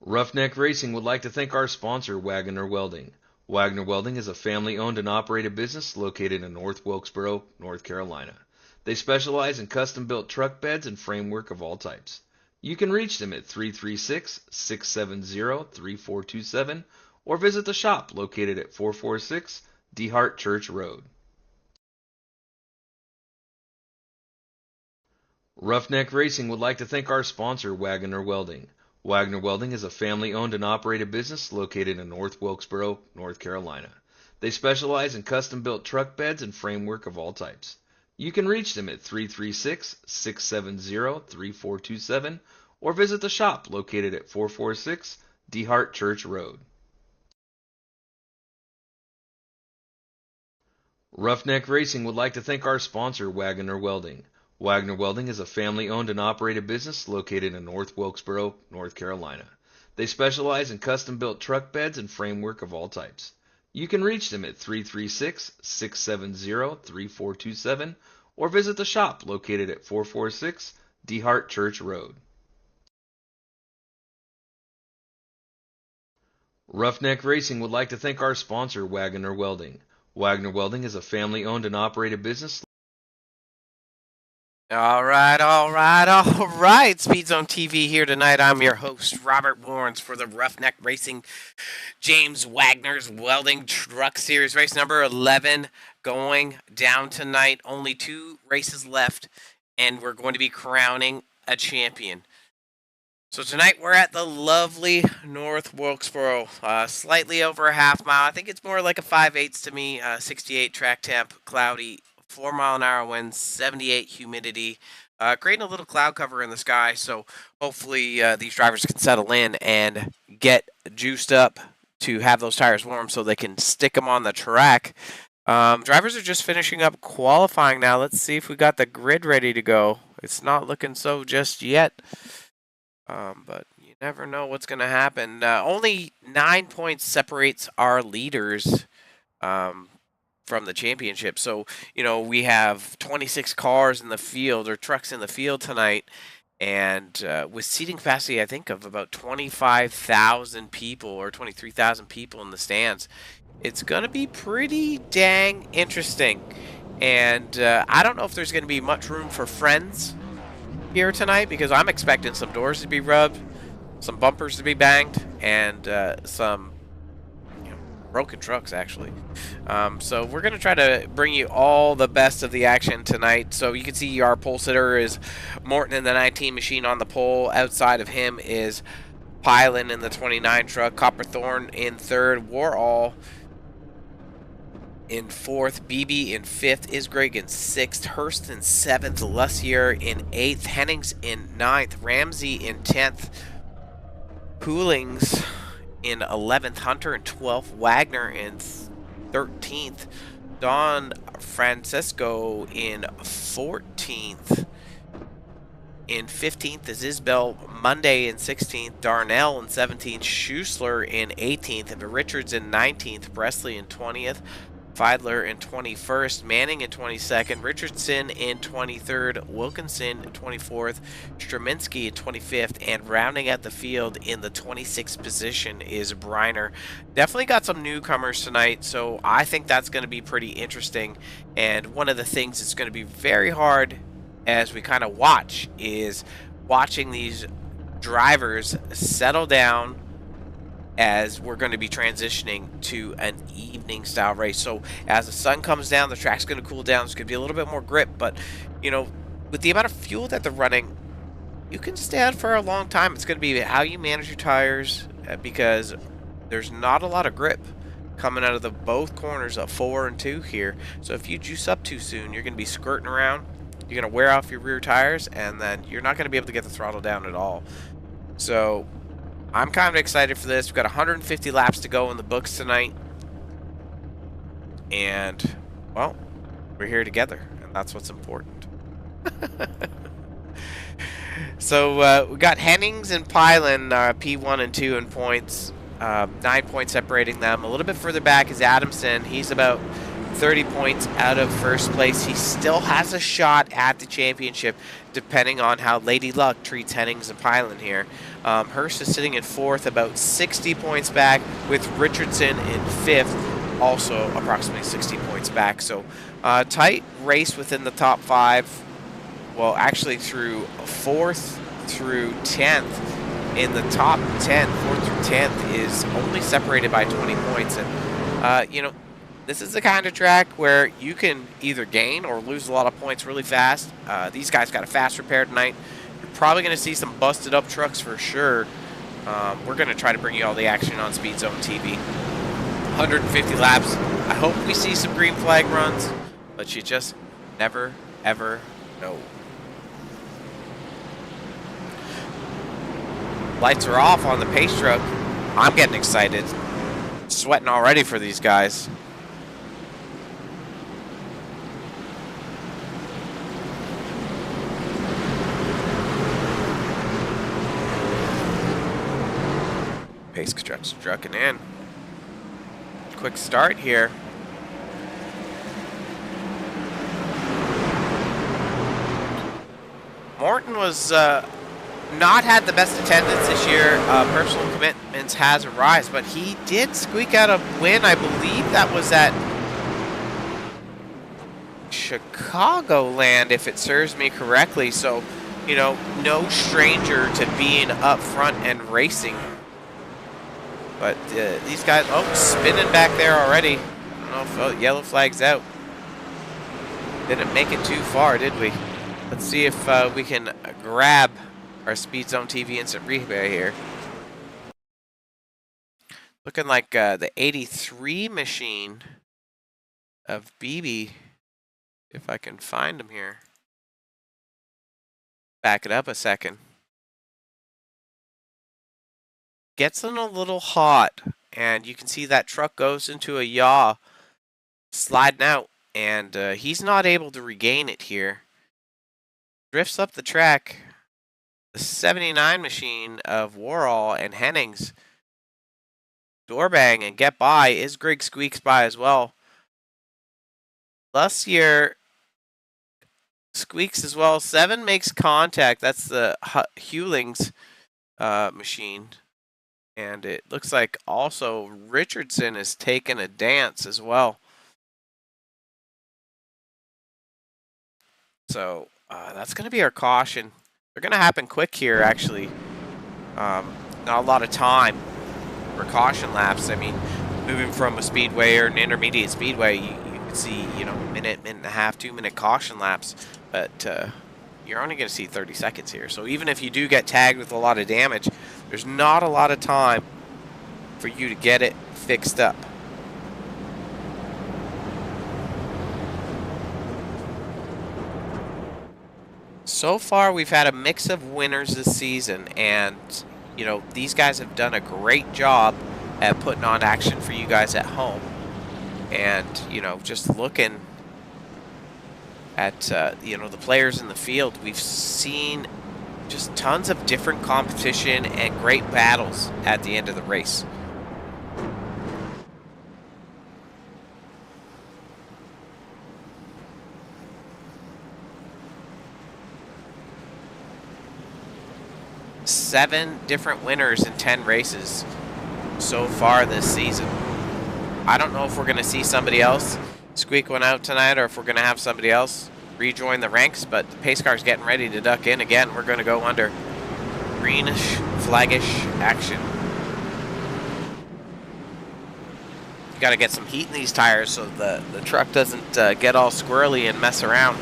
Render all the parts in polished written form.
Roughneck Racing would like to thank our sponsor, Wagoner Welding. Wagoner Welding is a family-owned and operated business located in North Wilkesboro, North Carolina. They specialize in custom-built truck beds and framework of all types. You can reach them at 336-670-3427 or visit the shop located at 446 DeHart Church Road. Roughneck Racing would like to thank our sponsor, Wagoner Welding. Wagoner Welding is a family-owned and operated business located in North Wilkesboro, North Carolina. They specialize in custom-built truck beds and framework of all types. You can reach them at 336-670-3427 or visit the shop located at 446 DeHart Church Road. Roughneck Racing would like to thank our sponsor, Wagoner Welding. Wagoner Welding is a family-owned and operated business located in North Wilkesboro, North Carolina. They specialize in custom-built truck beds and framework of all types. You can reach them at 336-670-3427 or visit the shop located at 446 DeHart Church Road. Roughneck Racing would like to thank our sponsor, Wagoner Welding. Wagoner Welding is a family-owned and operated business. All right. Speed Zone TV here tonight. I'm your host, Robert Warrens, for the Roughneck Racing James Wagner's Welding Truck Series. Race number 11 going down tonight. Only 2 races left, and we're going to be crowning a champion. So tonight we're at the lovely North Wilkesboro, slightly over a half mile. I think it's more like a 5/8 to me, 68 track temp, cloudy. 4-mile-an-hour winds, 78 humidity, creating a little cloud cover in the sky. So hopefully these drivers can settle in and get juiced up to have those tires warm so they can stick them on the track. Drivers are just finishing up qualifying now. Let's see if we got the grid ready to go. It's not looking so just yet, but you never know what's going to happen. Only 9 points separates our leaders from the championship. So, we have 26 cars in the field or trucks in the field tonight, and with seating capacity, I think, of about 25,000 people or 23,000 people in the stands, it's going to be pretty dang interesting. And I don't know if there's going to be much room for friends here tonight, because I'm expecting some doors to be rubbed, some bumpers to be banged, and some broken trucks, actually. So we're going to try to bring you all the best of the action tonight. So you can see our pole sitter is Morton in the 19 machine on the pole. Outside of him is Pylan in the 29 truck, Copperthorne in 3rd, Warall in 4th, BB in 5th, Isgreg in 6th, Hurst in 7th, Lussier in 8th, Hennings in 9th, Ramsey in 10th, Poolings in 11th, Hunter in 12th, Wagner in 13th, Don Francisco in 14th. In 15th is Isbell Monday in 16th, Darnell in 17th, Schuessler in 18th, Richards in 19th, Bresley in 20th, Feidler in 21st, Manning in 22nd, Richardson in 23rd, Wilkinson in 24th, Straminski in 25th, and rounding out the field in the 26th position is Briner. Definitely got some newcomers tonight, so I think that's going to be pretty interesting. And one of the things that's going to be very hard as we kind of watch is watching these drivers settle down as we're going to be transitioning to an evening style race. So as the sun comes down, the track's going to cool down. There's going to be a little bit more grip, but with the amount of fuel that they're running, you can stay out for a long time. It's going to be how you manage your tires, because there's not a lot of grip coming out of the both corners of 4 and 2 here. So if you juice up too soon, you're going to be skirting around. You're going to wear off your rear tires, and then you're not going to be able to get the throttle down at all. So I'm kind of excited for this. We've got 150 laps to go in the books tonight. And, well, we're here together, and that's what's important. So we got Hennings and Pylan, P1 and 2 in points. 9 points separating them. A little bit further back is Adamson. He's about 30 points out of first place. He still has a shot at the championship, depending on how Lady Luck treats Hennings and Pylan here. Hurst is sitting in 4th, about 60 points back, with Richardson in 5th, also approximately 60 points back. So tight race within the top 5. Well, actually through 4th through 10th. In the top 10, 4th through 10th is only separated by 20 points. And, you know, this is the kind of track where you can either gain or lose a lot of points really fast. These guys got a fast repair tonight. You're probably going to see some busted up trucks for sure. We're going to try to bring you all the action on Speed Zone TV. 150 laps. I hope we see some green flag runs, but you just never, ever know. Lights are off on the pace truck. I'm getting excited. Sweating already for these guys. Pace truck's trucking in. Quick start here. Morton was not had the best attendance this year. Personal commitments has a rise, but he did squeak out a win. I believe that was at Chicagoland, if it serves me correctly. So, you know, no stranger to being up front and racing. But these guys, oh, spinning back there already. I don't know if yellow flag's out. Didn't make it too far, did we? Let's see if we can grab our Speed Zone TV instant replay here. Looking like the 83 machine of BB, if I can find him here. Back it up a second. Gets in a little hot, and you can see that truck goes into a yaw, sliding out, and he's not able to regain it here. Drifts up the track. The 79 machine of Warhol and Hennings doorbang and get by. Is Greg squeaks by as well. Lussier squeaks as well. 7 makes contact. That's the Hewlings machine. And it looks like also Richardson is taking a dance as well. So that's going to be our caution. They're going to happen quick here, actually. Not a lot of time for caution laps. I mean, moving from a speedway or an intermediate speedway, you can see, you know, minute and a half, 2-minute caution laps. But you're only going to see 30 seconds here. So even if you do get tagged with a lot of damage, there's not a lot of time for you to get it fixed up. So far, we've had a mix of winners this season, and, you know, these guys have done a great job at putting on action for you guys at home. And, you know, just looking at, you know, the players in the field, we've seen just tons of different competition and great battles at the end of the race. Seven different winners in 10 races so far this season. I don't know if we're going to see somebody else squeak one out tonight or if we're going to have somebody else rejoin the ranks, but the pace car's getting ready to duck in again. We're going to go under greenish, flaggish action. You got to get some heat in these tires so the truck doesn't get all squirrely and mess around.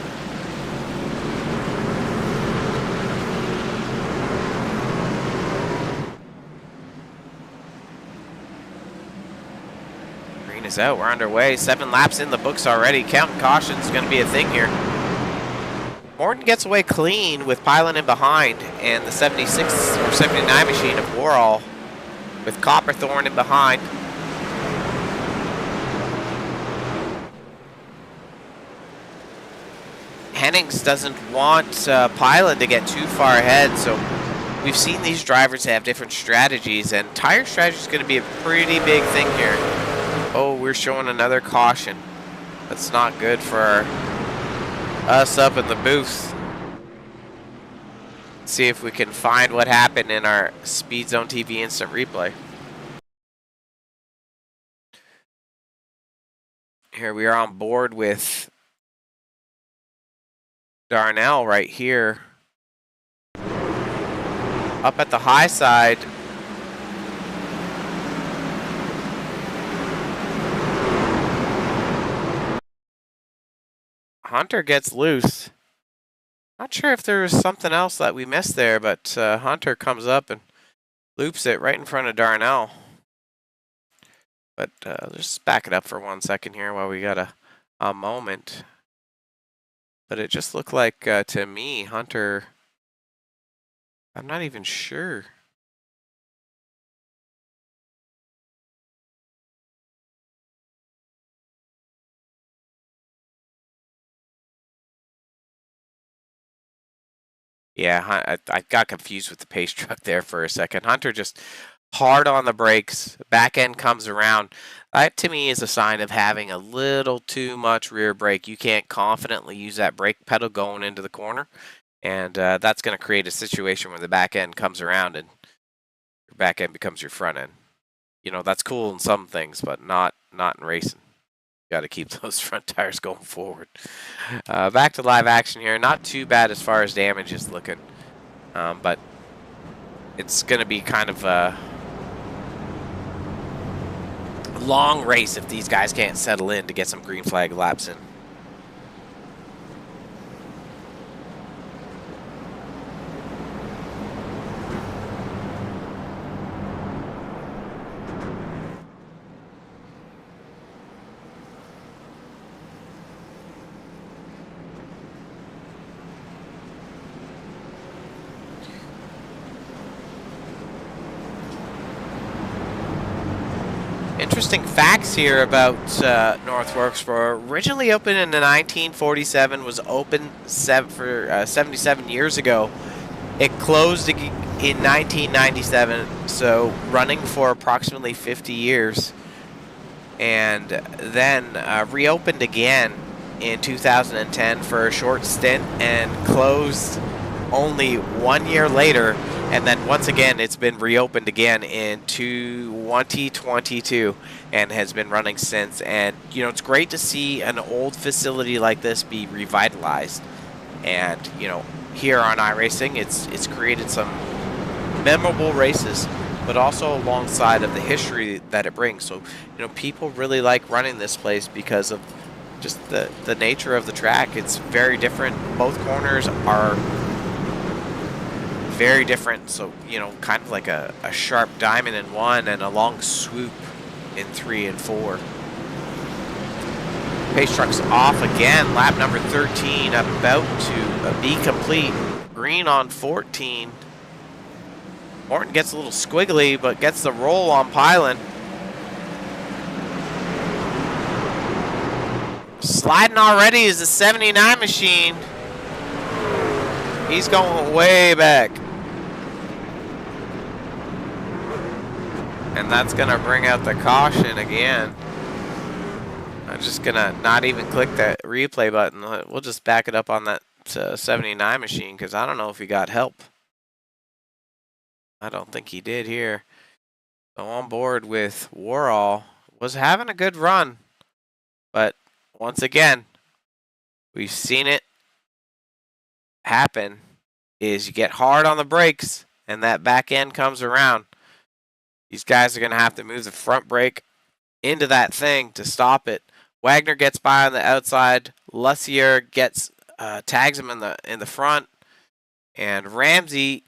Is out. We're underway. 7 laps in the books already. Counting caution is going to be a thing here. Morton gets away clean with Pylan in behind, and the 76 or 79 machine of Warhol with Copperthorne in behind. Hennings doesn't want Pylan to get too far ahead, so we've seen these drivers have different strategies, and tire strategy is going to be a pretty big thing here. Oh, we're showing another caution. That's not good for us up in the booth. See if we can find what happened in our Speed Zone TV instant replay. Here we are on board with Darnell right here. Up at the high side. Hunter gets loose. Not sure if there was something else that we missed there, but Hunter comes up and loops it right in front of Darnell. But just back it up for 1 second here while we got a moment. But it just looked like, to me, Hunter, I'm not even sure. Yeah, I got confused with the pace truck there for a second. Hunter just hard on the brakes, back end comes around. That to me is a sign of having a little too much rear brake. You can't confidently use that brake pedal going into the corner, and that's going to create a situation where the back end comes around and your back end becomes your front end. You know, that's cool in some things, but not in racing. Got to keep those front tires going forward. Back to live action here. Not too bad as far as damage is looking, but it's going to be kind of a long race if these guys can't settle in to get some green flag laps in. Interesting facts here about North Wilkesboro. Originally opened in 1947, was open for 77 years ago. It closed in 1997, so running for approximately 50 years. And then reopened again in 2010 for a short stint and closed only 1 year later. And then once again, it's been reopened again in 2022 and has been running since. And, you know, it's great to see an old facility like this be revitalized. And, you know, here on iRacing, it's created some memorable races, but also alongside of the history that it brings. So, you know, people really like running this place because of just the nature of the track. It's very different. Both corners are very different, so, you know, kind of like a sharp diamond in 1 and a long swoop in 3 and 4. Pace truck's off again. Lap number 13 about to be complete. Green on 14. Morton gets a little squiggly, but gets the roll on Pylon. Sliding already is the 79 machine. He's going way back. And that's going to bring out the caution again. I'm just going to not even click that replay button. We'll just back it up on that 79 machine because I don't know if he got help. I don't think he did here. So on board with Warall. Was having a good run. But once again, we've seen it happen. Is you get hard on the brakes and that back end comes around. These guys are going to have to move the front brake into that thing to stop it. Wagoner gets by on the outside. Lussier gets tags him in the front. And Ramsey,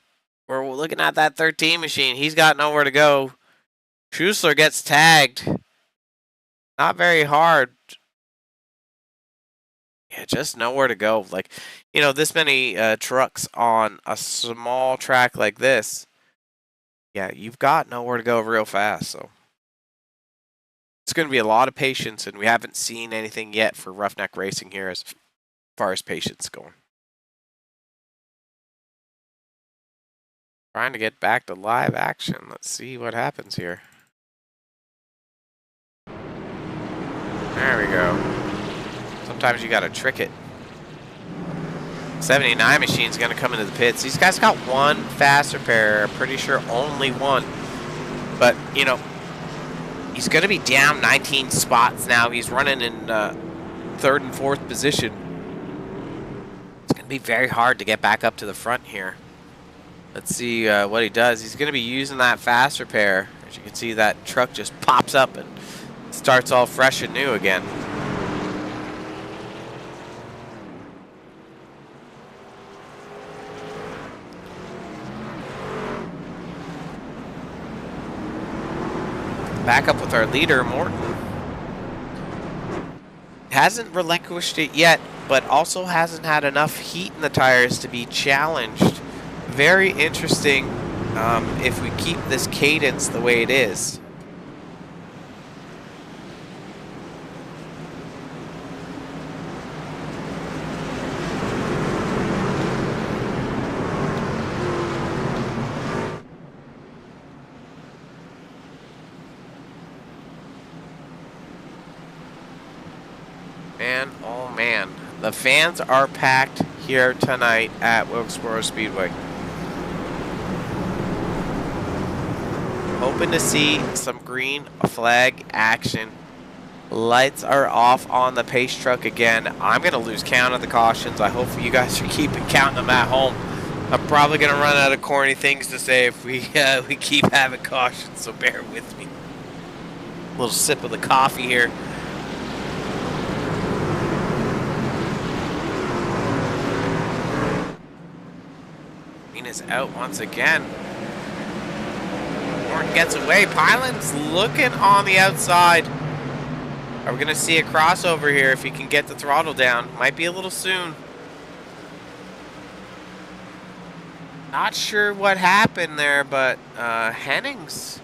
we're looking at that 13 machine. He's got nowhere to go. Schuessler gets tagged. Not very hard. Yeah, just nowhere to go. Like, you know, this many trucks on a small track like this. Yeah, you've got nowhere to go real fast, so it's going to be a lot of patience, and we haven't seen anything yet for Roughneck Racing here as far as patience going. Trying to get back to live action. Let's see what happens here. There we go. sometimes you got to trick it. 79 machine's going to come into the pits. These guys got one fast repair. I'm pretty sure only one. But, you know, he's going to be down 19 spots now. He's running in third and fourth position. It's going to be very hard to get back up to the front here. Let's see what he does. He's going to be using that fast repair. As you can see, that truck just pops up and starts all fresh and new again. Back up with our leader, Morton. Hasn't relinquished it yet, but also hasn't had enough heat in the tires to be challenged. Very interesting if we keep this cadence the way it is. Man, oh man, the fans are packed here tonight at Wilkesboro Speedway. Hoping to see some green flag action. Lights are off on the pace truck again. I'm going to lose count of the cautions. I hope you guys are keeping counting them at home. I'm probably going to run out of corny things to say if we keep having cautions, so bear with me. A little sip of the coffee here. Is out once again. Morton gets away. Pylan's looking on the outside. Are we going to see a crossover here if he can get the throttle down? Might be a little soon. Not sure what happened there, but Hennings.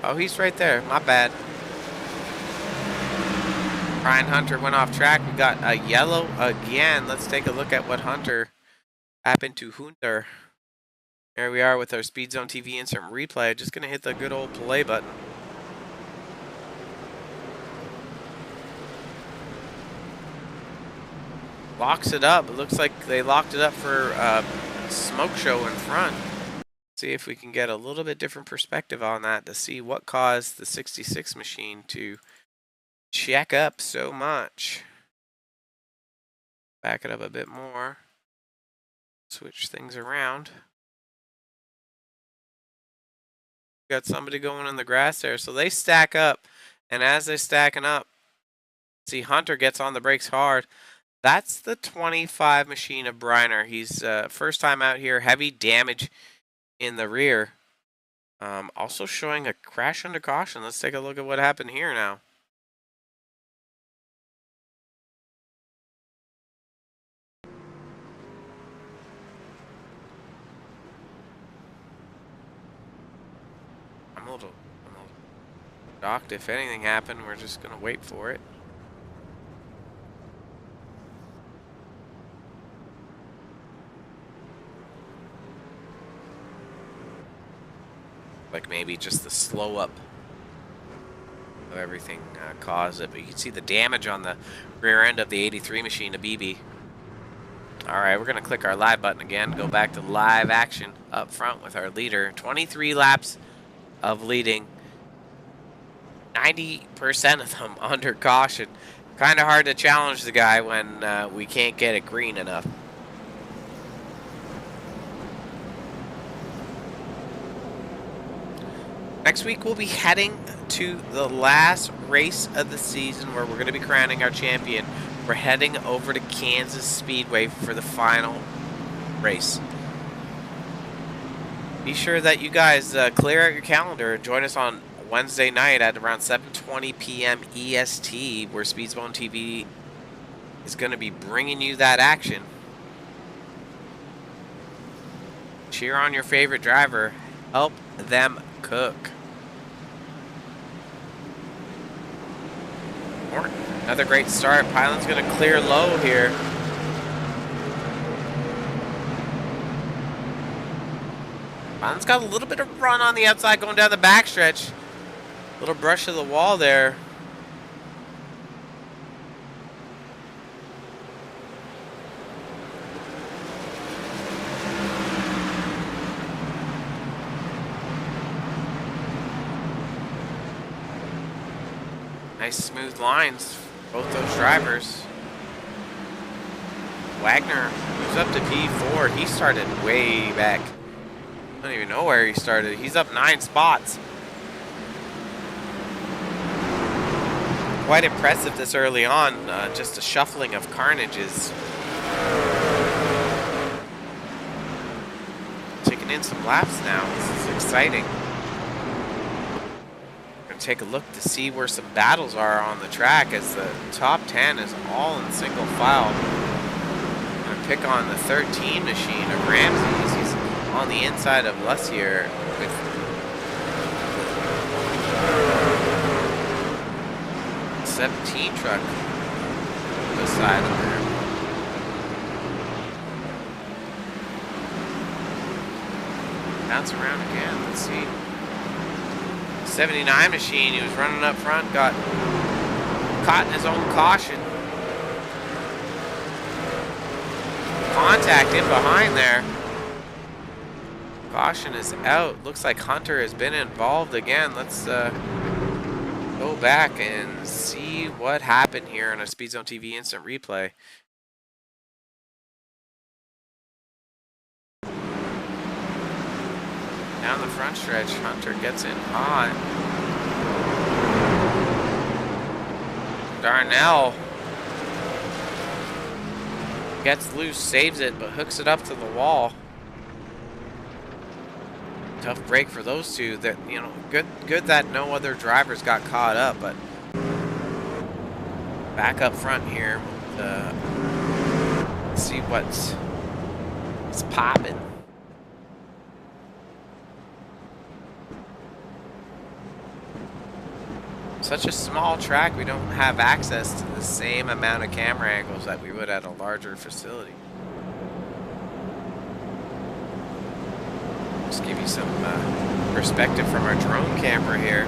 Oh, he's right there. My bad. Brian Hunter went off track. We got a yellow again. Let's take a look at what happened to Hunter. Here we are with our Speed Zone TV insert replay. Just going to hit the good old play button. Locks it up. It looks like they locked it up for a smoke show in front. See if we can get a little bit different perspective on that to see what caused the 66 machine to check up so much. Back it up a bit more. Switch things around. Got somebody going in the grass there. So they stack up. And as they're stacking up, see Hunter gets on the brakes hard. That's the 25 machine of Briner. He's first time out here. Heavy damage in the rear. Also showing a crash under caution. Let's take a look at what happened here now. I'm a little shocked. If anything happened, we're just going to wait for it. Like maybe just the slow up of everything caused it. But you can see the damage on the rear end of the 83 machine, a BB. Alright, we're going to click our live button again. Go back to live action up front with our leader. 23 laps of leading. 90% of them under caution. Kind of hard to challenge the guy when we can't get it green enough. Next week we'll be heading to the last race of the season where we're going to be crowning our champion. We're heading over to Kansas Speedway for the final race. Be sure that you guys clear out your calendar and join us on Wednesday night at around 7:20 p.m. EST, where Speed Zone TV is going to be bringing you that action. Cheer on your favorite driver. Help them cook. Another great start. Pylan's going to clear low here. Pylan's got a little bit of run on the outside going down the backstretch. Little brush of the wall there. Nice smooth lines, both those drivers. Wagner moves up to P4. He started way back. I don't even know where he started. He's up 9 spots. Quite impressive this early on. Just a shuffling of carnages. Taking in some laps now. This is exciting. Gonna take a look to see where some battles are on the track, as the top 10 is all in single file. Gonna pick on the 13 machine of Ramsey's. He's on the inside of Lussier with 17 truck beside him there. Bounce around again. Let's see. 79 machine. He was running up front. Got caught in his own caution. Contact in behind there. Caution is out. Looks like Hunter has been involved again. Let's go back and see what happened here on a Speed Zone TV instant replay. Down the front stretch, Hunter gets in hot. Darnell gets loose, saves it, but hooks it up to the wall. Tough break for those two. That, you know, good that no other drivers got caught up, but back up front here. Let's see what's popping. Such a small track, we don't have access to the same amount of camera angles that we would at a larger facility. Just give you some perspective from our drone camera here.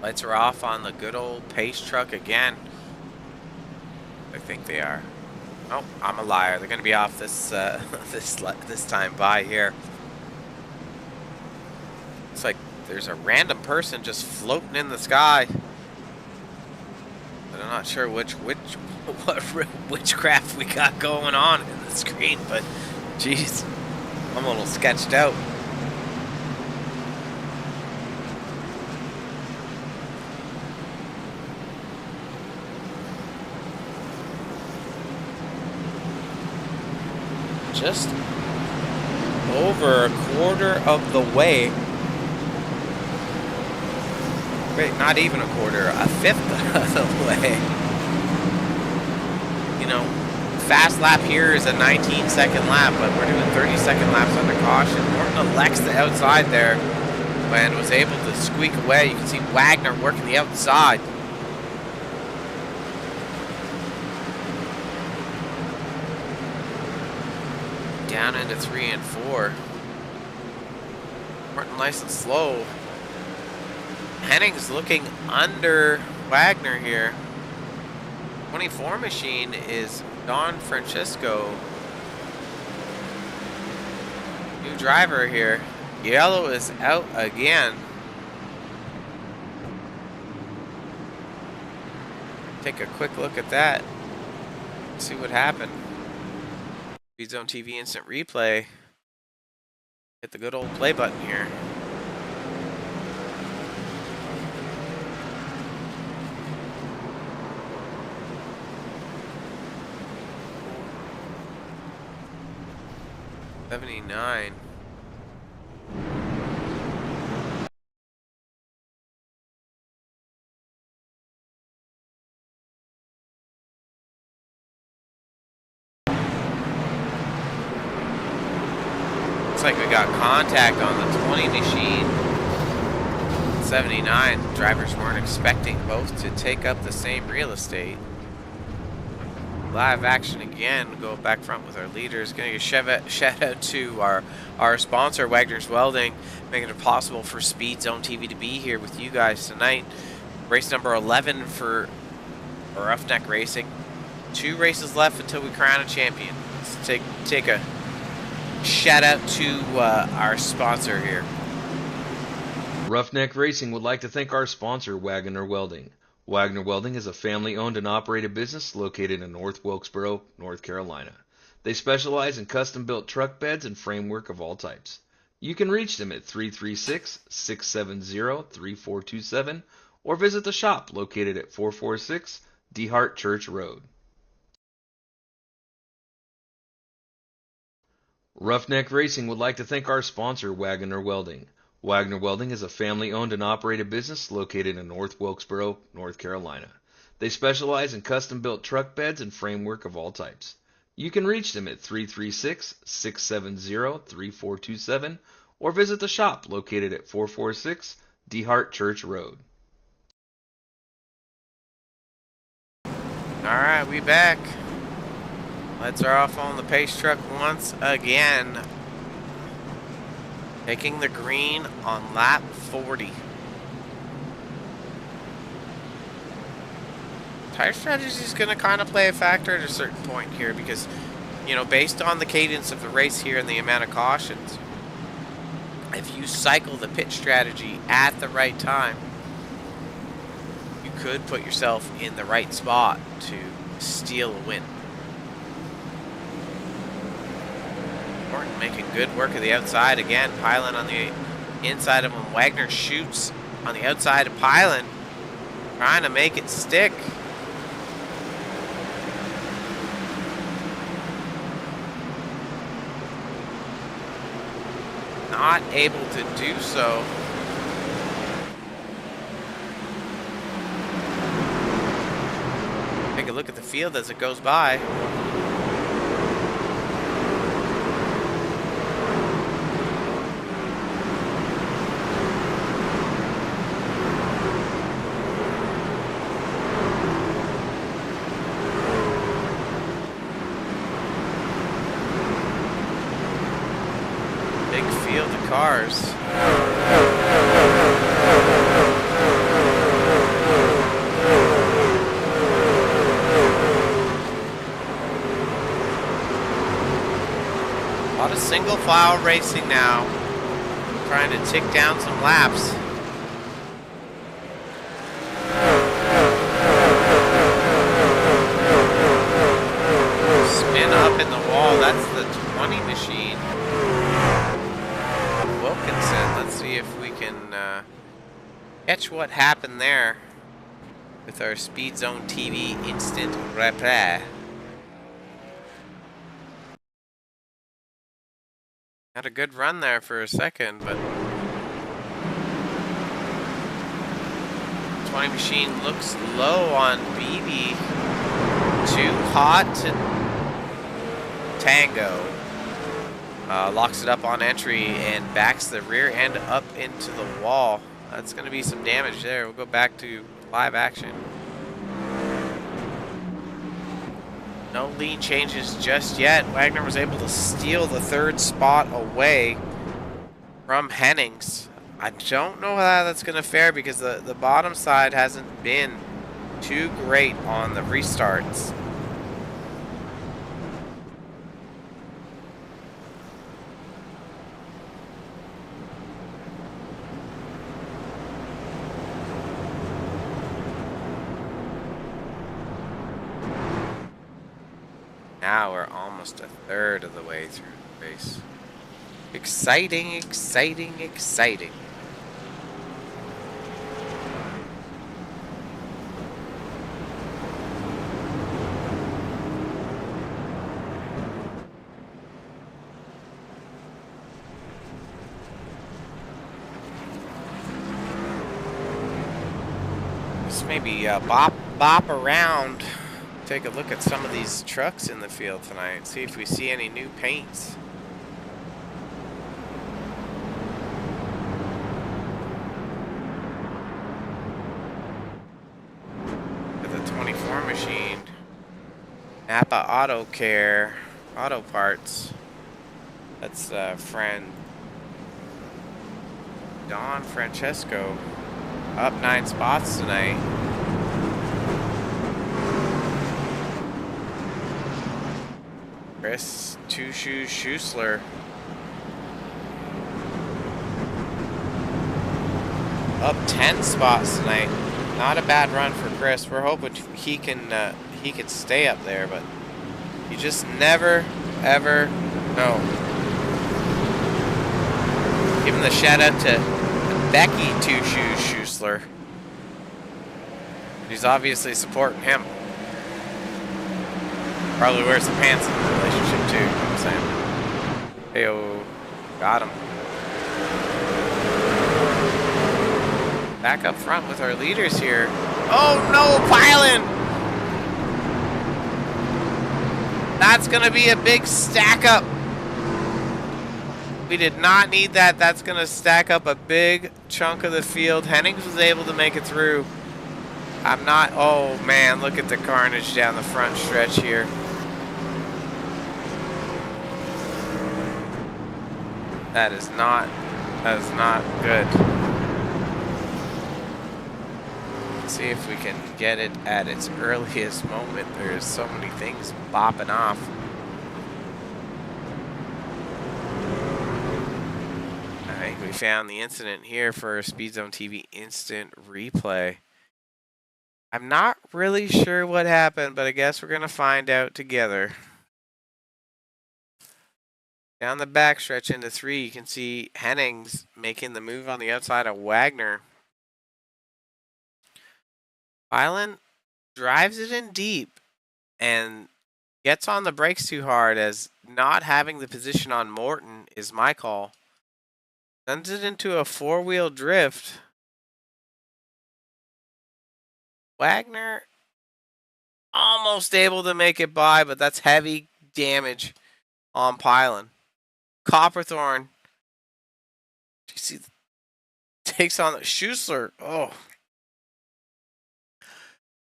Lights are off on the good old pace truck again. I think they are. Oh, I'm a liar. They're going to be off this this time by here. Looks like there's a random person just floating in the sky. But I'm not sure what witchcraft we got going on in the screen. But geez, I'm a little sketched out. Just over a quarter of the way. Wait, not even a quarter, a fifth of the way. You know, fast lap here is a 19-second lap, but we're doing 30-second laps under caution. Morton elects the outside there and was able to squeak away. You can see Wagner working the outside. Down into 3 and 4. Morton nice and slow. Henning's looking under Wagner here. 24 machine is Don Francisco. New driver here. Yellow is out again. Take a quick look at that. See what happened. Speed Zone TV instant replay. Hit the good old play button here. '79. Looks like we got contact on the 20 machine. 79. Drivers weren't expecting both to take up the same real estate. Live action again. Go back front with our leaders. Gonna give a shout out to our sponsor, Wagoner's Welding, making it possible for Speed Zone TV to be here with you guys tonight. Race number 11 for Roughneck Racing. 2 races left until we crown a champion. Let's take a shout out to our sponsor here. Roughneck Racing would like to thank our sponsor, Wagoner Welding. Wagoner Welding is a family-owned and operated business located in North Wilkesboro, North Carolina. They specialize in custom-built truck beds and framework of all types. You can reach them at 336-670-3427 or visit the shop located at 446 DeHart Church Road. Roughneck Racing would like to thank our sponsor, Wagoner Welding. Wagoner Welding is a family-owned and operated business located in North Wilkesboro, North Carolina. They specialize in custom-built truck beds and framework of all types. You can reach them at 336-670-3427 or visit the shop located at 446 DeHart Church Road. Alright, we back. Lights are off on the pace truck once again. Taking the green on lap 40. Tire strategy is going to kind of play a factor at a certain point here because, you know, based on the cadence of the race here and the amount of cautions, if you cycle the pit strategy at the right time, you could put yourself in the right spot to steal a win. Morton making good work of the outside again. Pylon on the inside of him. Wagner shoots on the outside of Pylon, trying to make it stick. Not able to do so. Take a look at the field as it goes by. Cars. A lot of single file racing now, trying to tick down some laps. Spin up in the wall, that's the 20 machine. Let's see if we can catch what happened there with our Speed Zone TV instant replay. Had a good run there for a second, but 20 machine looks low on BB. Too hot to tango. Locks it up on entry and backs the rear end up into the wall. That's going to be some damage there. We'll go back to live action. No lead changes just yet. Wagner was able to steal the 3rd spot away from Hennings. I don't know how that's going to fare because the bottom side hasn't been too great on the restarts. Now we're almost a third of the way through the race. Exciting, exciting, exciting. Just maybe bop around. Take a look at some of these trucks in the field tonight. See if we see any new paints. Machine. Napa Auto Care. Auto Parts. That's friend Don Francesco. Up 9 spots tonight. Chris Two Shoes Schuessler. Up 10 spots tonight. Not a bad run for Chris. We're hoping he can stay up there, but you just never ever know. Giving the shout out to Becky Two Shoes Schuessler. He's obviously supporting him. Probably wears the pants in the relationship too, you know what I'm saying? Hey-oh, got him. Back up front with our leaders here. Oh no, piling! That's gonna be a big stack up. We did not need that. That's gonna stack up a big chunk of the field. Hennings was able to make it through. Oh man, look at the carnage down the front stretch here. That is not good. Let's see if we can get it at its earliest moment. There's so many things bopping off. I think we found the incident here for Speed Zone TV instant replay. I'm not really sure what happened, but I guess we're going to find out together. Down the backstretch into 3, you can see Hennings making the move on the outside of Wagoner. Weiland drives it in deep and gets on the brakes too hard, as not having the position on Morton is my call. Sends it into a 4-wheel drift. Wagoner almost able to make it by, but that's heavy damage on Pylon. Copperthorne, you see, takes on the Schuessler. Oh,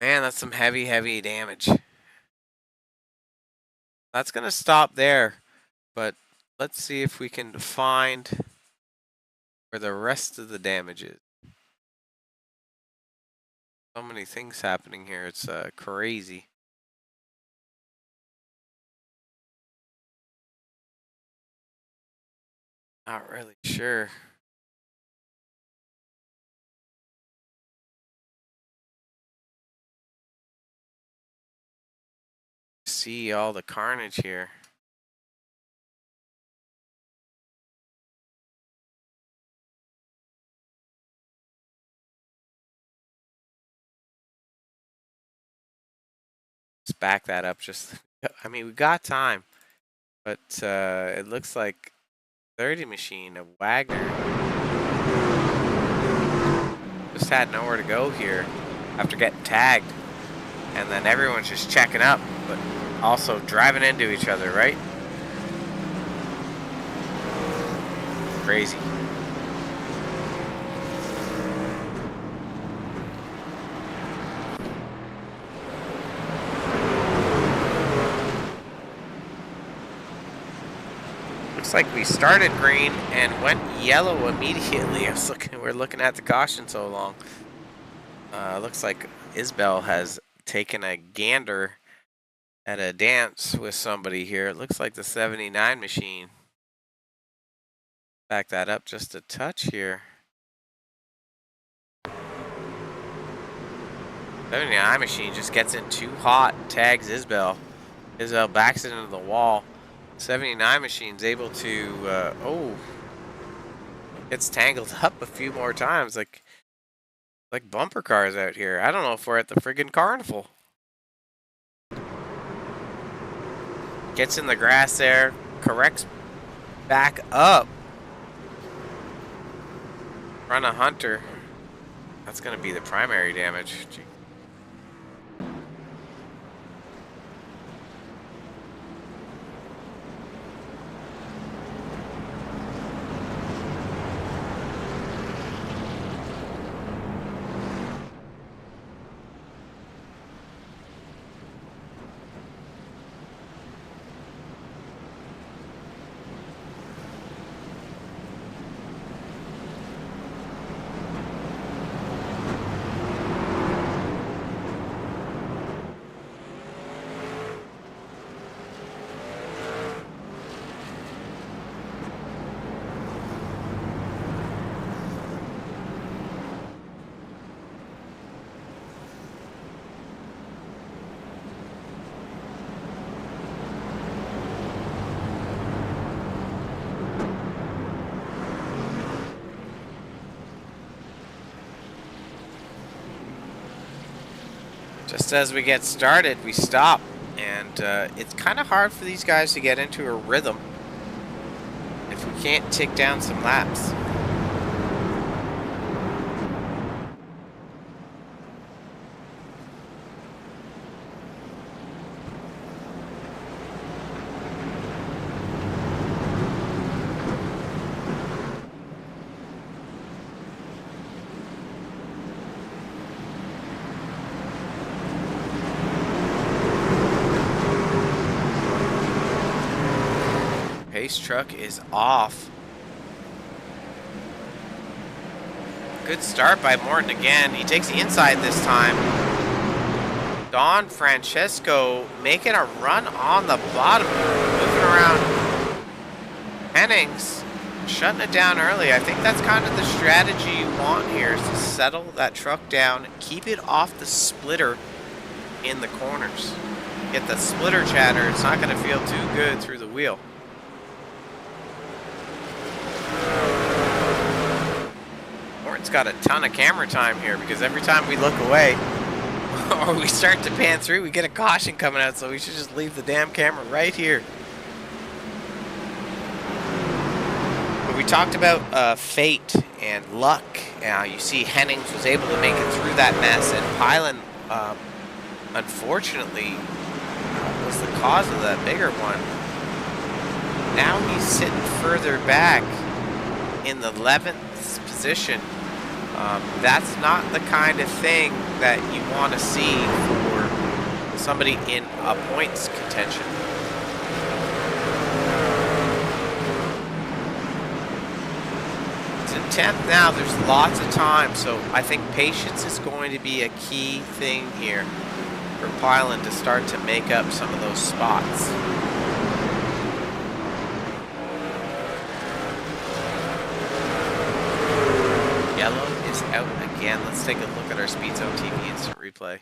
man, that's some heavy damage. That's going to stop there, but let's see if we can find where the rest of the damage is. So many things happening here. It's crazy. Not really sure. See all the carnage here. Let's back that up just. I mean, we got time, but it looks like 30 machine of Wagoner just had nowhere to go here after getting tagged, and then everyone's just checking up, but also driving into each other, right? Crazy. Looks like we started green and went yellow immediately. We're looking at the caution so long. Looks like Isbell has taken a gander at a dance with somebody here. It looks like the 79 machine. Back that up just a touch here. 79 machine just gets in too hot, tags Isbell. Isbell backs it into the wall. 79 machine's able to, gets tangled up a few more times, like bumper cars out here. I don't know if we're at the friggin' carnival. Gets in the grass there, corrects back up. Run a Hunter. That's going to be the primary damage. Gee. Just as we get started, we stop, and it's kind of hard for these guys to get into a rhythm if we can't tick down some laps. Pace truck is off. Good start by Morton again. He takes the inside this time. Don Francesco making a run on the bottom, moving around. Hennings shutting it down early. I think that's kind of the strategy you want here, is to settle that truck down, keep it off the splitter in the corners. Get the splitter chatter. It's not going to feel too good through the wheel. Morton's got a ton of camera time here because every time we look away or we start to pan through, we get a caution coming out, so we should just leave the damn camera right here. But we talked about fate and luck. You see Hennings was able to make it through that mess, and Pylan, unfortunately, was the cause of that bigger one. Now he's sitting further back in the 11th position. That's not the kind of thing that you want to see for somebody in a points contention. It's in 10th now. There's lots of time, so I think patience is going to be a key thing here for Pylan to start to make up some of those spots. Yellow is out again. Let's take a look at our Speed Zone TV instant replay.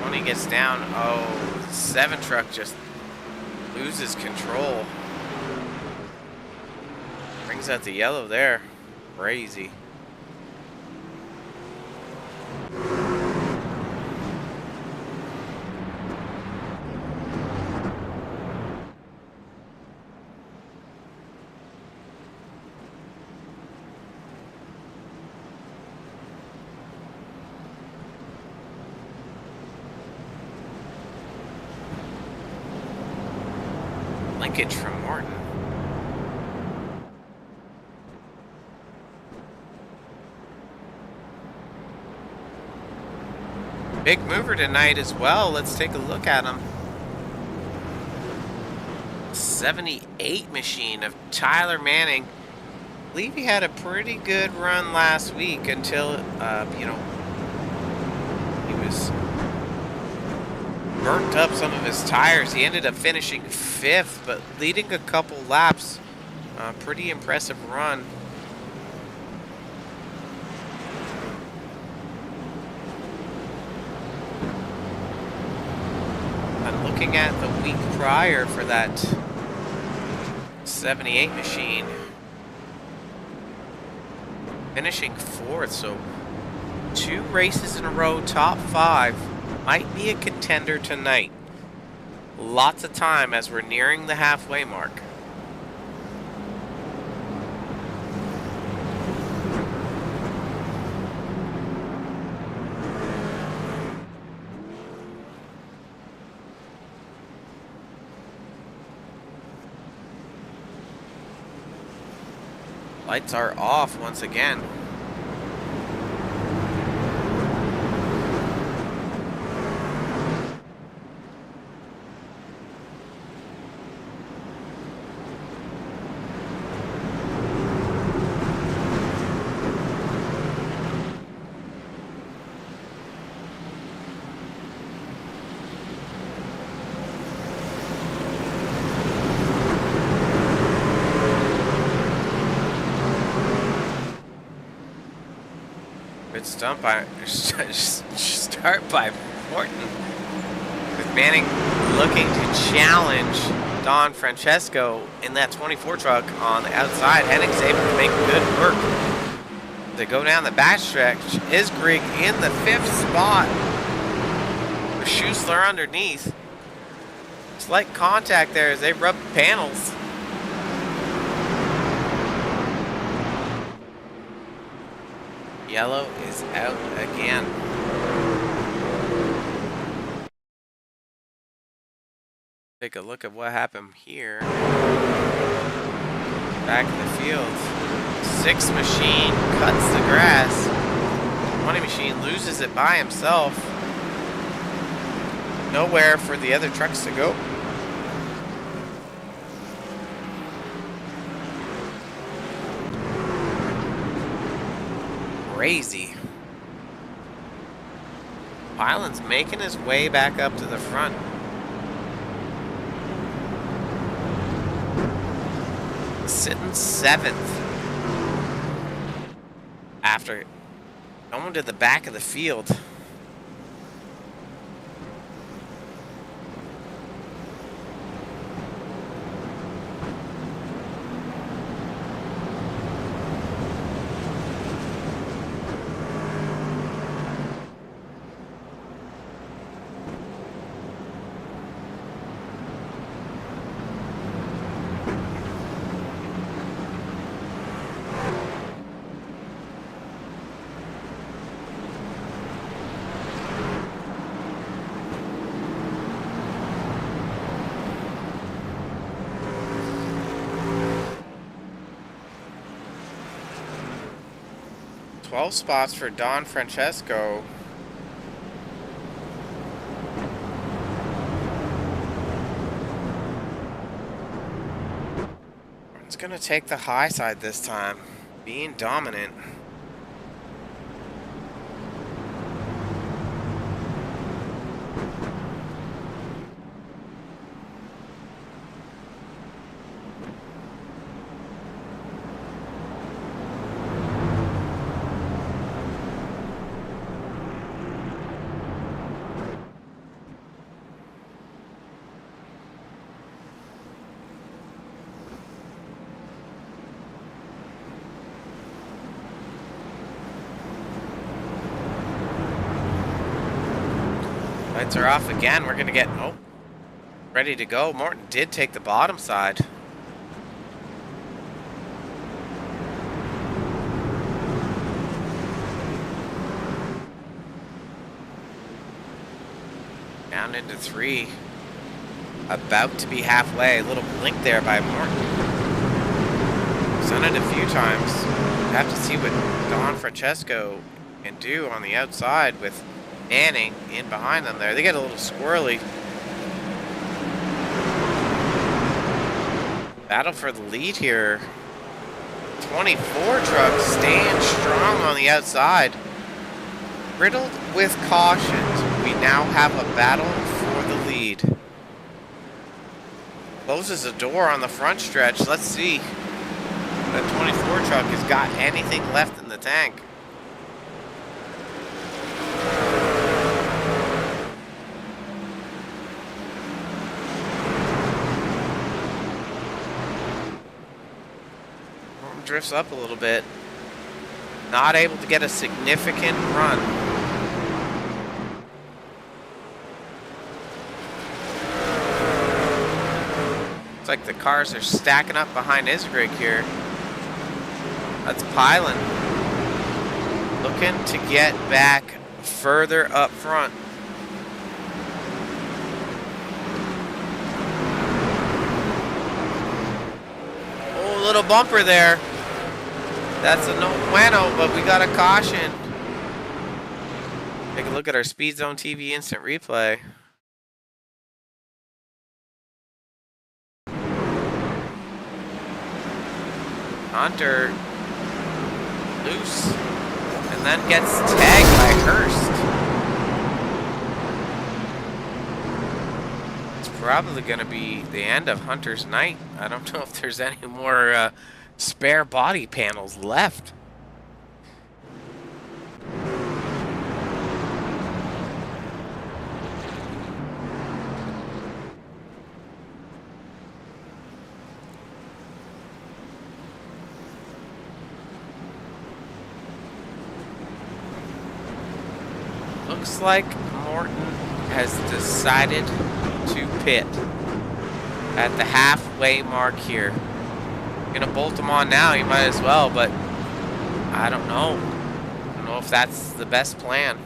When he gets down, oh, the 7 truck just loses control. Brings out the yellow there. Crazy. Linkage from Morton. Big mover tonight as well. Let's take a look at him. 78 machine of Tyler Manning. I believe he had a pretty good run last week until, he was burnt up some of his tires. He ended up finishing 5th, but leading a couple laps. Pretty impressive run. And looking at the week prior for that 78 machine, finishing 4th, so 2 races in a row, top 5. Might be a contender tonight. Lots of time as we're nearing the halfway mark. Lights are off once again. Good start by Morton, with Manning looking to challenge Don Francesco in that 24 truck on the outside. Hennig's able to make good work. They go down the backstretch. Isgrig in the 5th spot. With Schuessler underneath. Slight contact there as they rub panels. Yellow is out again. Take a look at what happened here. Back in the field. 6 machine cuts the grass. 20 machine loses it by himself. Nowhere for the other trucks to go. Crazy. Pylan's making his way back up to the front. Sitting 7th. After going to the back of the field. Spots for Don Francesco. It's going to take the high side this time, being dominant. Lights are off again. We're going to get, ready to go. Morton did take the bottom side. Down into 3. About to be halfway. A little blink there by Morton. He's done it a few times. Have to see what Don Francesco can do on the outside with Manning in behind them there. They get a little squirrely. Battle for the lead here. 24 trucks staying strong on the outside. Riddled with cautions. We now have a battle for the lead. Closes a door on the front stretch. Let's see if that 24 truck has got anything left in the tank. Drifts up a little bit. Not able to get a significant run. It's like the cars are stacking up behind Isgrig here. That's Pylan. Looking to get back further up front. Oh, little bumper there. That's a no bueno, but we got a caution. Take a look at our Speed Zone TV instant replay. Hunter loose and then gets tagged by Hurst. It's probably going to be the end of Hunter's night. I don't know if there's any more spare body panels left. looks like Morton has decided to pit at the halfway mark here. Gonna bolt him on now, he might as well, but I don't know. I don't know if that's the best plan.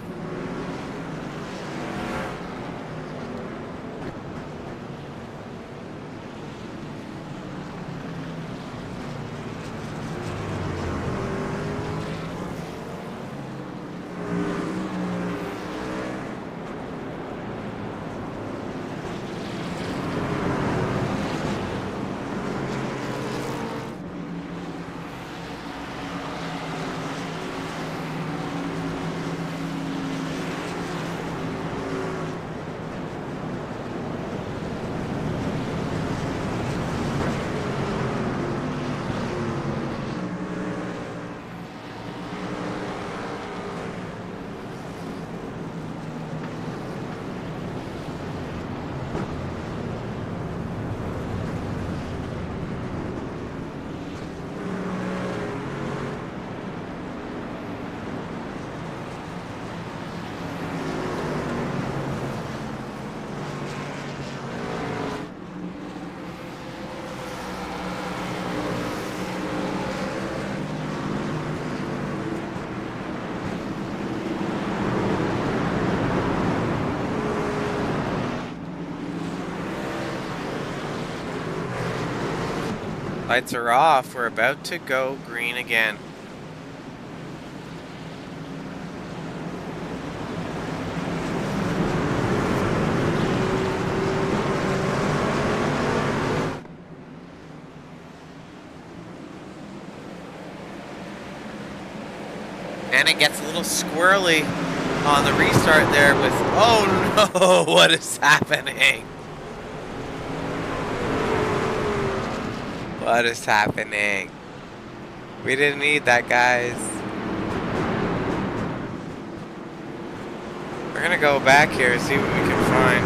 Lights are off. We're about to go green again. And it gets a little squirrely on the restart there with, oh no, what is happening? What is happening? We didn't need that, guys. We're gonna go back here and see what we can find.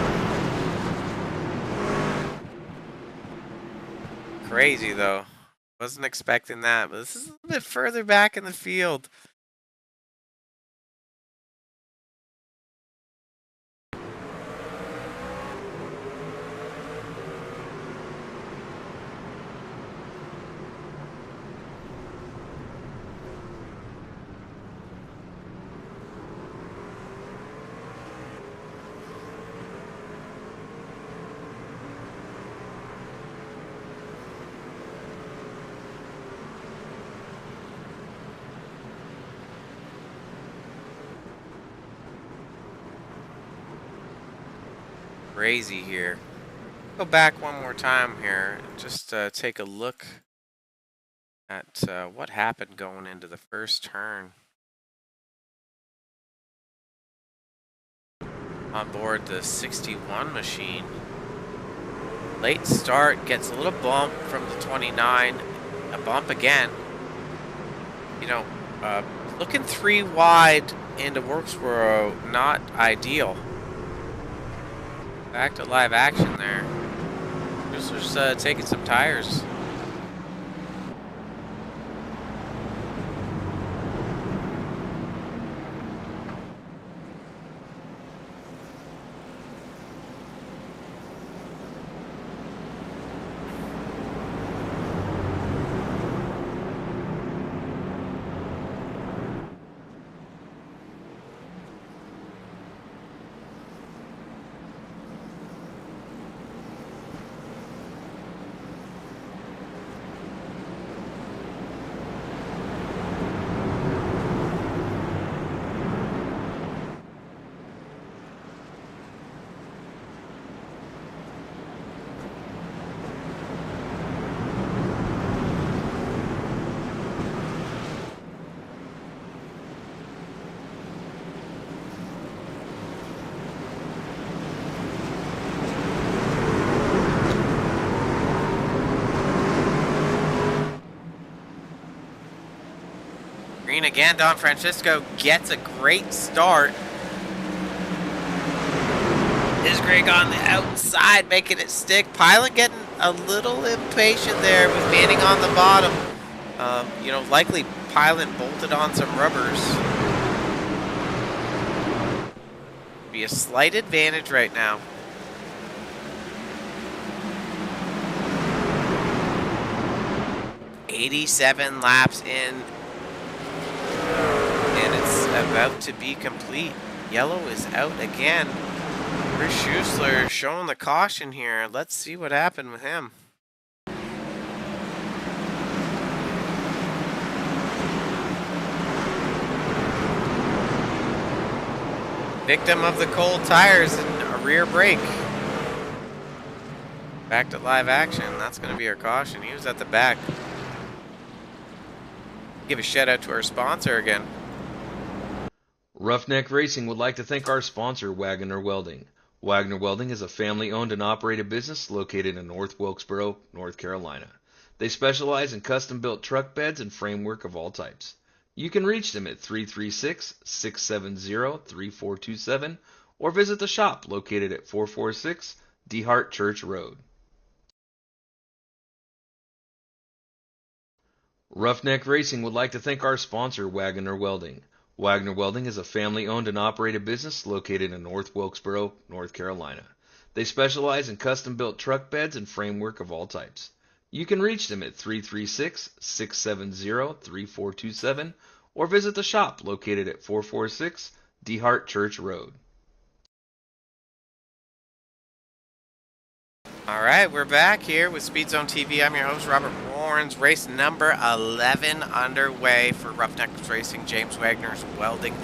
Crazy though. Wasn't expecting that, but this is a little bit further back in the field. Crazy here. Go back one more time here and just take a look at what happened going into the first turn. On board the 61 machine. Late start, gets a little bump from the 29, a bump again. You know, looking 3 wide into Wilkesboro, not ideal. Back to live action there. Just taking some tires. Green again. Don Francisco gets a great start. Is Greg on the outside, making it stick. Pilot getting a little impatient there with Manning on the bottom. You know, likely Pilot bolted on some rubbers. be a slight advantage right now. "87 laps in, and it's about to be complete." Yellow is out again. Chris Schuessler showing the caution here. Let's see what happened with him. Victim of the cold tires and a rear brake. Back to live action. That's going to be our caution. He was at the back. Give a shout out to our sponsor again. Roughneck Racing would like to thank our sponsor, Wagoner Welding. Wagoner Welding is a family-owned and operated business located in North Wilkesboro, North Carolina. They specialize in custom-built truck beds and framework of all types. You can reach them at 336-670-3427 or visit the shop located at 446 DeHart Church Road. Roughneck Racing would like to thank our sponsor, Wagoner Welding. Wagoner Welding is a family-owned and operated business located in North Wilkesboro, North Carolina. They specialize in custom-built truck beds and framework of all types. You can reach them at 336-670-3427 or visit the shop located at 446 DeHart Church Road. All right, we're back here with Speed Zone TV. I'm your host, Robert Warrens. Race number 11 underway for Roughneck Racing, James Wagner's Welding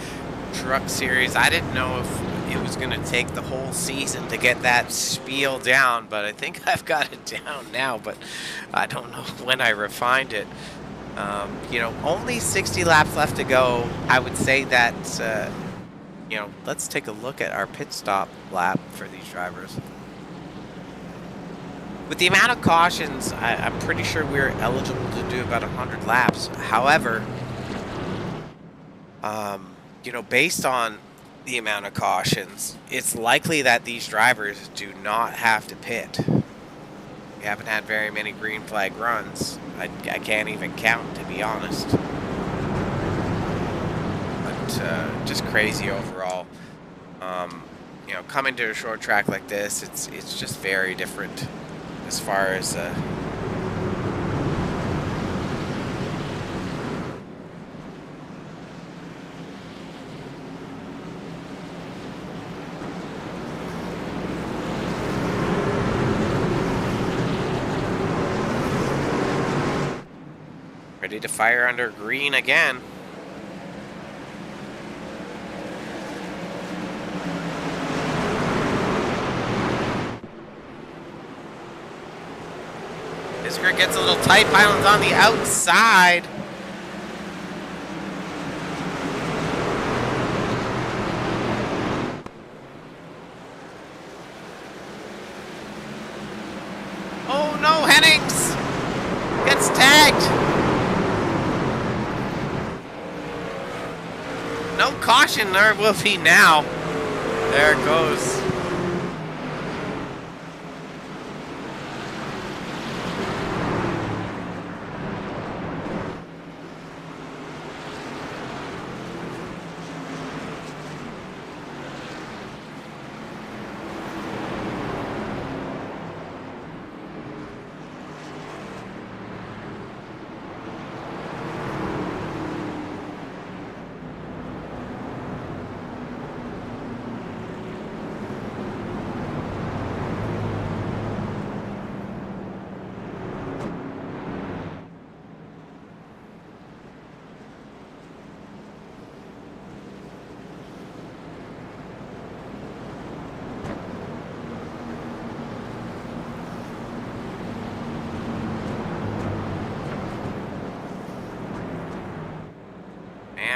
Truck Series. I didn't know if it was going to take the whole season to get that spiel down, but I think I've got it down now, but I don't know when I refined it. Only 60 laps left to go. I would say that, let's take a look at our pit stop lap for these drivers. With the amount of cautions, I'm pretty sure we're eligible to do about 100 laps. However, based on the amount of cautions, it's likely that these drivers do not have to pit. We haven't had very many green flag runs. I can't even count, to be honest. But just crazy overall. Coming to a short track like this, it's just very different as far as ready to fire under green again. Isker gets a little tight, Pylon's on the outside. Oh no, Hennings gets tagged. No caution, there will be now. There it goes.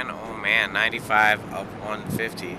Oh man, 95 of 150.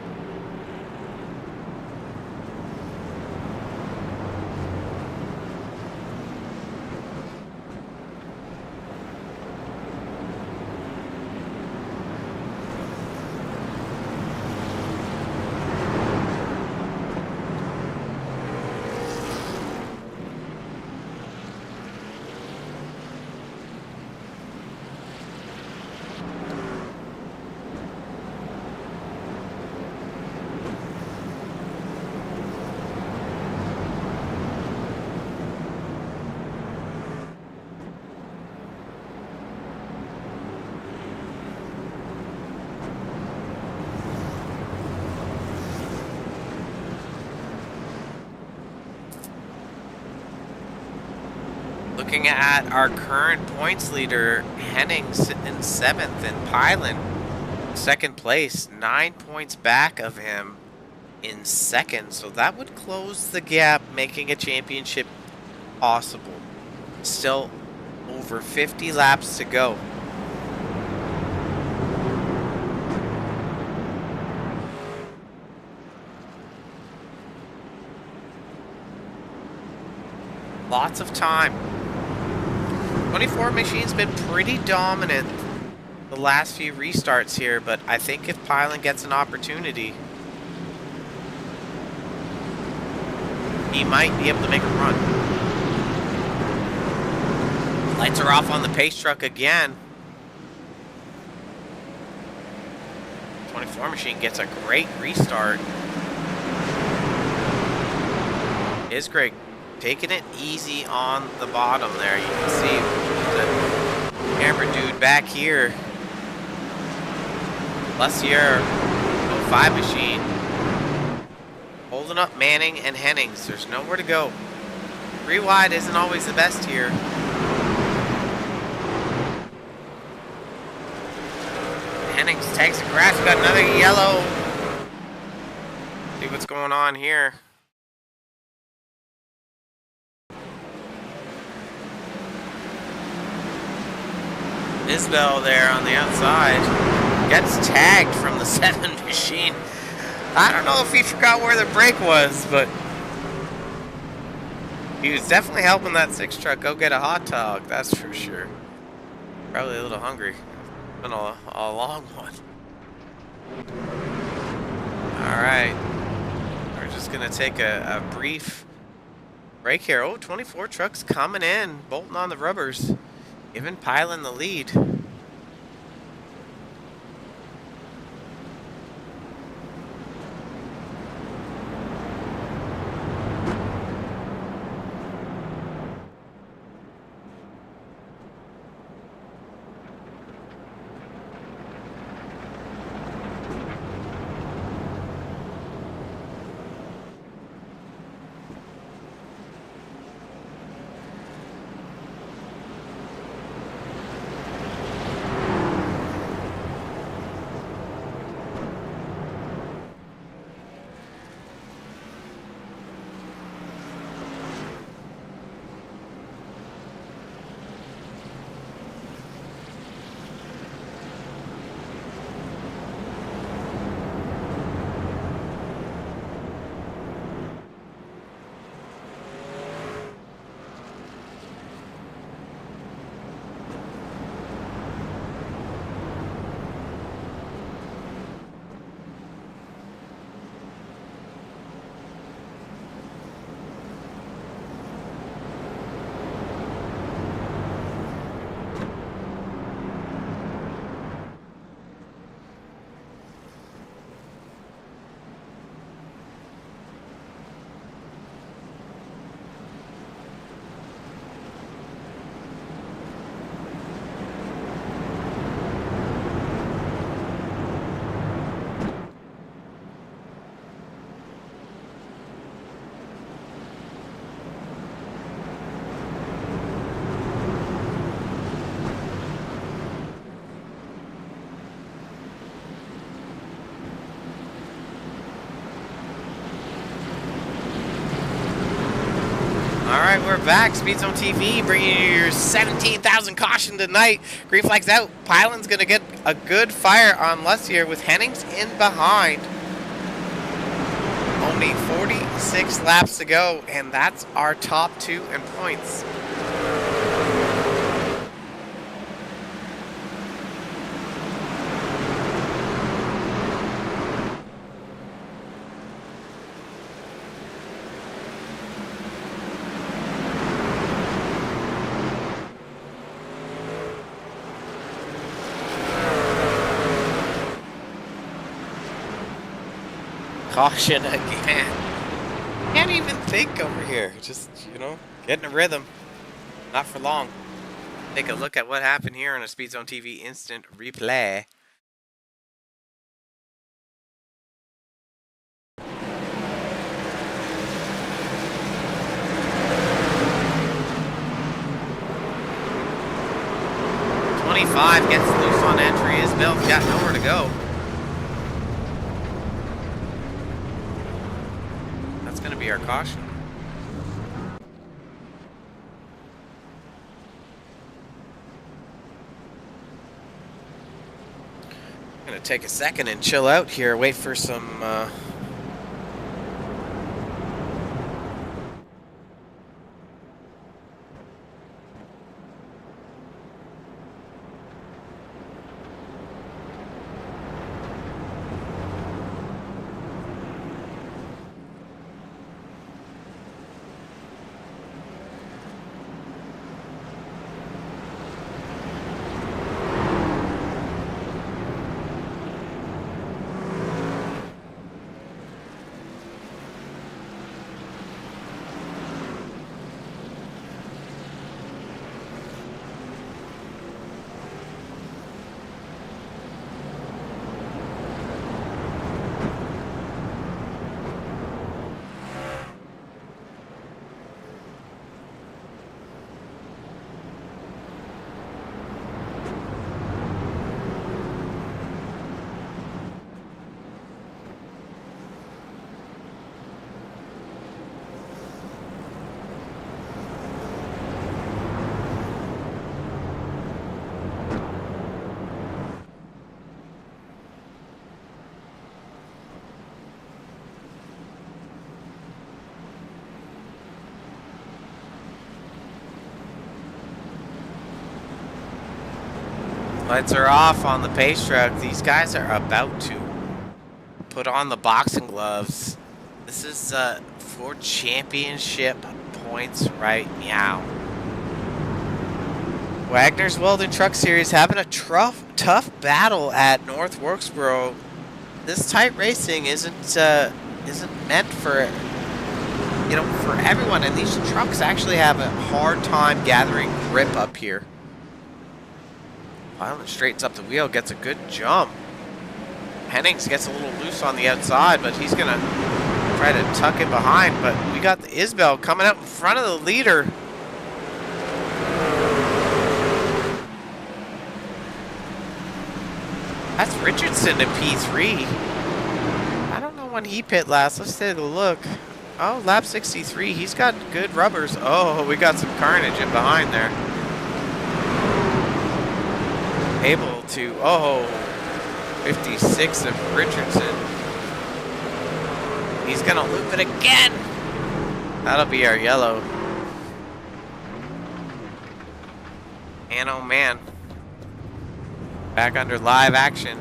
looking at our current points leader, Henning, sitting in 7th, and Pylan, 2nd place, 9 points back of him in 2nd. So that would close the gap, making a championship possible. Still over 50 laps to go. Lots of time. 24 machine's been pretty dominant the last few restarts here, but I think if Pylan gets an opportunity, he might be able to make a run. Lights are off on the pace truck again. 24 machine gets a great restart. Is Greg taking it easy on the bottom there. You can see the camera dude back here. Lussier, 05 machine. Holding up Manning and Hennings. There's nowhere to go. 3 wide isn't always the best here. Hennings takes a crash. Got another yellow. See what's going on here. Isbell there on the outside gets tagged from the 7 machine. I don't know if he forgot where the brake was, but he was definitely helping that 6 truck go get a hot dog, that's for sure. Probably a little hungry. It's been a long one. Alright. We're just going to take a brief break here. Oh, 24 trucks coming in, bolting on the rubbers. Giving Pylan the lead. Alright, we're back. Speed Zone TV bringing you your 17,000 caution tonight. Green flag's out. Pylan's going to get a good fire on Lussier with Hennings in behind. Only 46 laps to go, and that's our top 2 in points. Caution again. Can't even think over here. Just, you know, getting a rhythm. Not for long. Take a look at what happened here on a Speed Zone TV instant replay. 25 gets loose on entry. Isbell's got nowhere to go. That's going to be our caution. I'm going to take a second and chill out here. Wait for some... Lights are off on the pace truck. These guys are about to put on the boxing gloves. This is for championship points right now. Wagner's Welding Truck Series having a tough battle at North Wilkesboro. This tight racing isn't meant for for everyone, and these trucks actually have a hard time gathering grip up here. Pilot straightens up the wheel, gets a good jump. Hennings gets a little loose on the outside, but he's going to try to tuck it behind. But we got the Isbell coming out in front of the leader. That's Richardson to P3. I don't know when he pit last. Let's take a look. Oh, lap 63. He's got good rubbers. Oh, we got some carnage in behind there. Able to, 56 of Richardson. He's going to loop it again. That'll be our yellow. And oh man. Back under live action.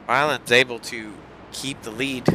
Violent's able to keep the lead.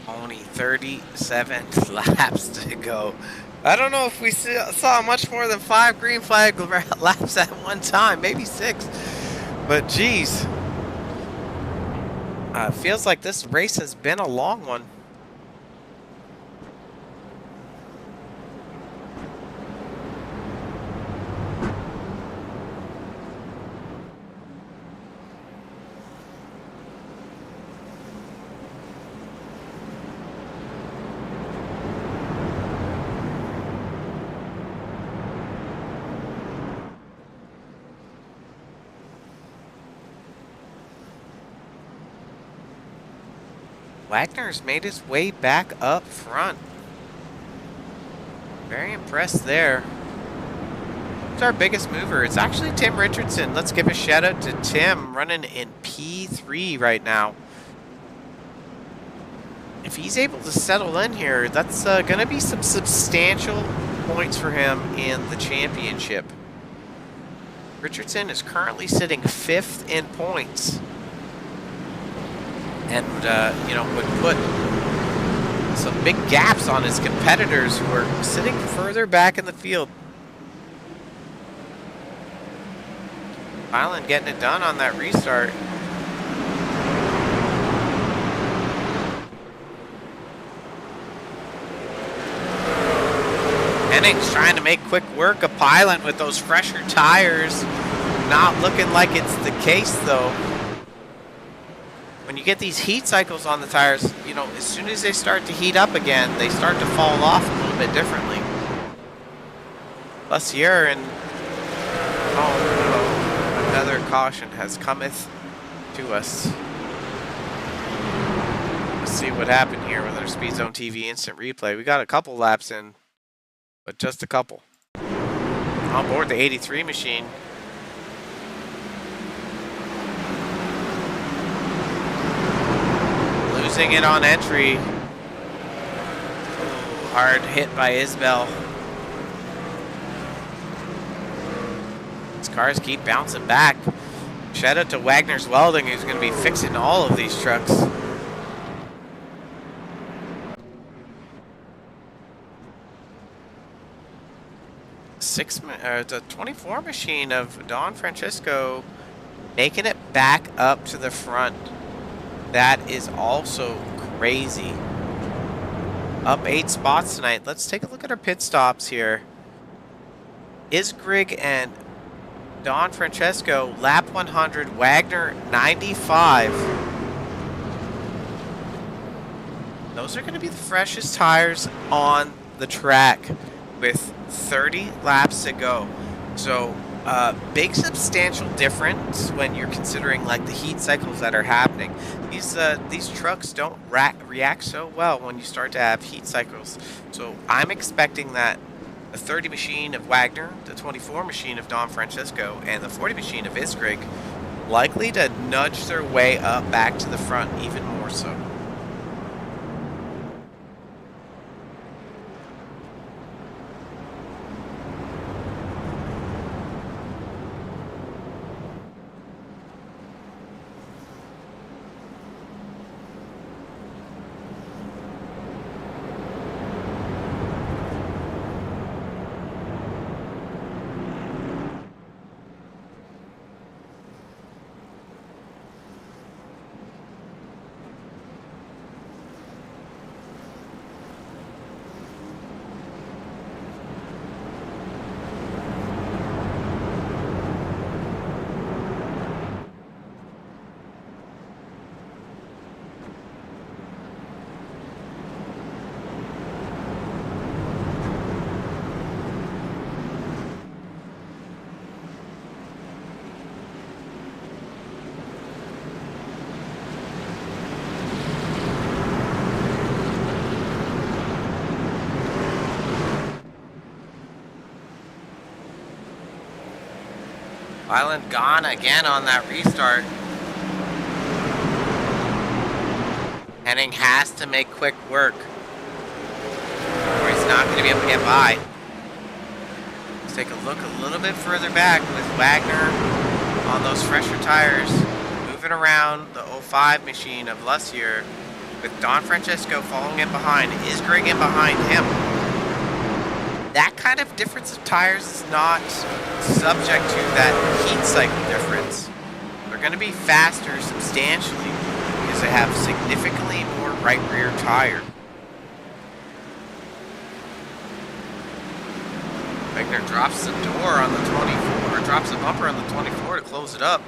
Only 37 laps to go. I don't know if we saw much more than 5 green flag laps at one time, maybe 6. But geez, feels like this race has been a long one. Wagner's made his way back up front. Very impressed there. Who's our biggest mover? It's actually Tim Richardson. Let's give a shout out to Tim, running in P3 right now. If he's able to settle in here, that's going to be some substantial points for him in the championship. Richardson is currently sitting 5th in points. And, you know, would put some big gaps on his competitors who are sitting further back in the field. Island getting it done on that restart. Henning's trying to make quick work of Pilot with those fresher tires. Not looking like it's the case, though. When you get these heat cycles on the tires, you know, as soon as they start to heat up again, they start to fall off a little bit differently. Lussier and... oh, another caution has cometh to us. Let's see what happened here with our Speed Zone TV instant replay. We got a couple laps in, but just a couple. On board the 83 machine. Losing it on entry. Ooh, hard hit by Isbell. These cars keep bouncing back. Shout out to Wagner's Welding, who's going to be fixing all of these trucks. The 24 machine of Don Francisco making it back up to the front. That is also crazy. Up 8 spots tonight. Let's take a look at our pit stops here. Isgrig and Don Francesco, lap 100, Wagner 95. Those are going to be the freshest tires on the track with 30 laps to go. So big substantial difference when you're considering like the heat cycles that are happening. These trucks don't react so well when you start to have heat cycles. So I'm expecting that the 30 machine of Wagner, the 24 machine of Don Francisco, and the 40 machine of Isgrig likely to nudge their way up back to the front even more so. Island gone again on that restart. Henning has to make quick work, or he's not going to be able to get by. Let's take a look a little bit further back with Wagner on those fresher tires, moving around the 05 machine of Lussier, with Don Francisco following in behind, Isgrig in behind him. That kind of difference of tires is not subject to that heat cycle difference. They're going to be faster substantially because they have significantly more right rear tire. Wagner drops the door on the 24, or drops the bumper on the 24 to close it up.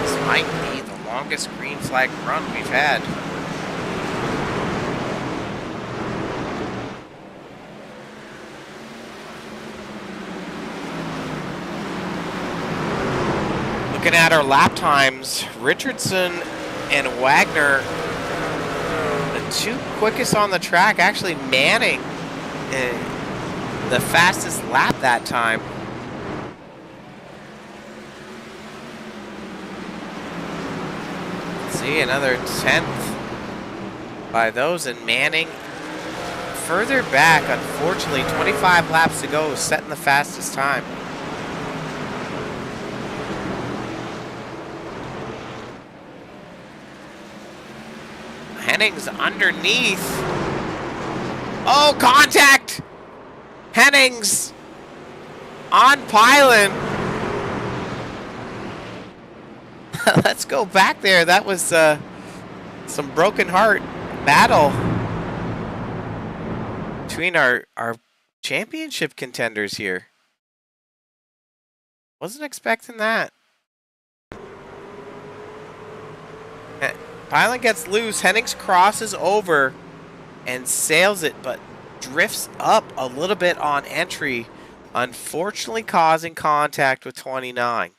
This might be the longest green flag run we've had. Looking at our lap times, Richardson and Wagner, the two quickest on the track. Actually, Manning the fastest lap that time. See, another 10th by those, and Manning further back, unfortunately. 25 laps to go, setting the fastest time. Henning's underneath. Oh, contact! Henning's on Pylon. Let's go back there. That was some broken heart battle between our championship contenders here. Wasn't expecting that. Pylon gets loose. Hennings crosses over and sails it, but drifts up a little bit on entry, unfortunately causing contact with 29.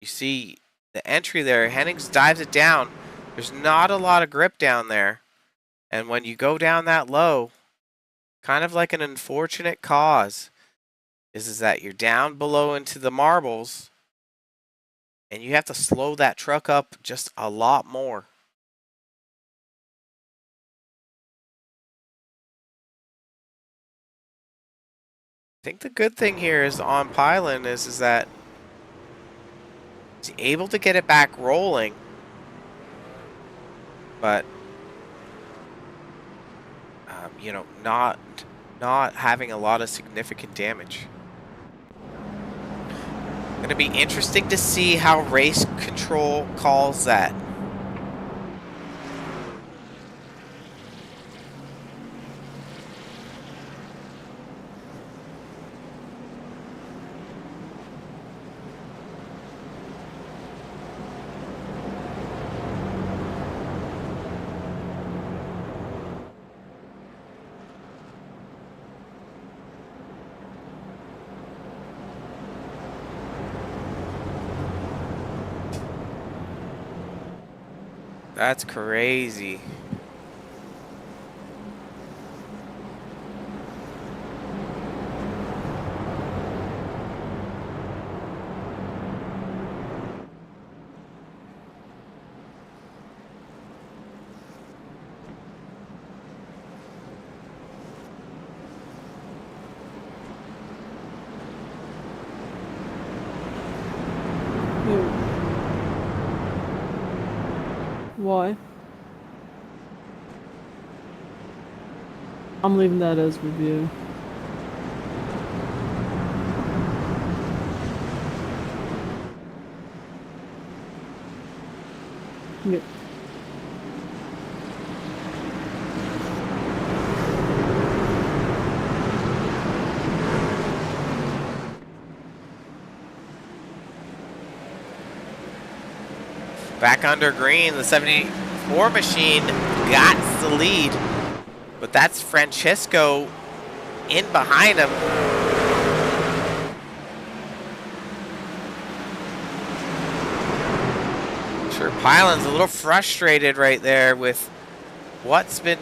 You see the entry there. Hennings dives it down. There's not a lot of grip down there. And when you go down that low, kind of like an unfortunate cause, is that you're down below into the marbles, and you have to slow that truck up just a lot more. I think the good thing here is on Pylon is that he's able to get it back rolling, but you know, not having a lot of significant damage. Going to be interesting to see how race control calls that. That's crazy. Why? I'm leaving that as review. Yep. Back under green, the 74 machine got the lead, but that's Francesco in behind him. Sure, Pylon's a little frustrated right there with what's been,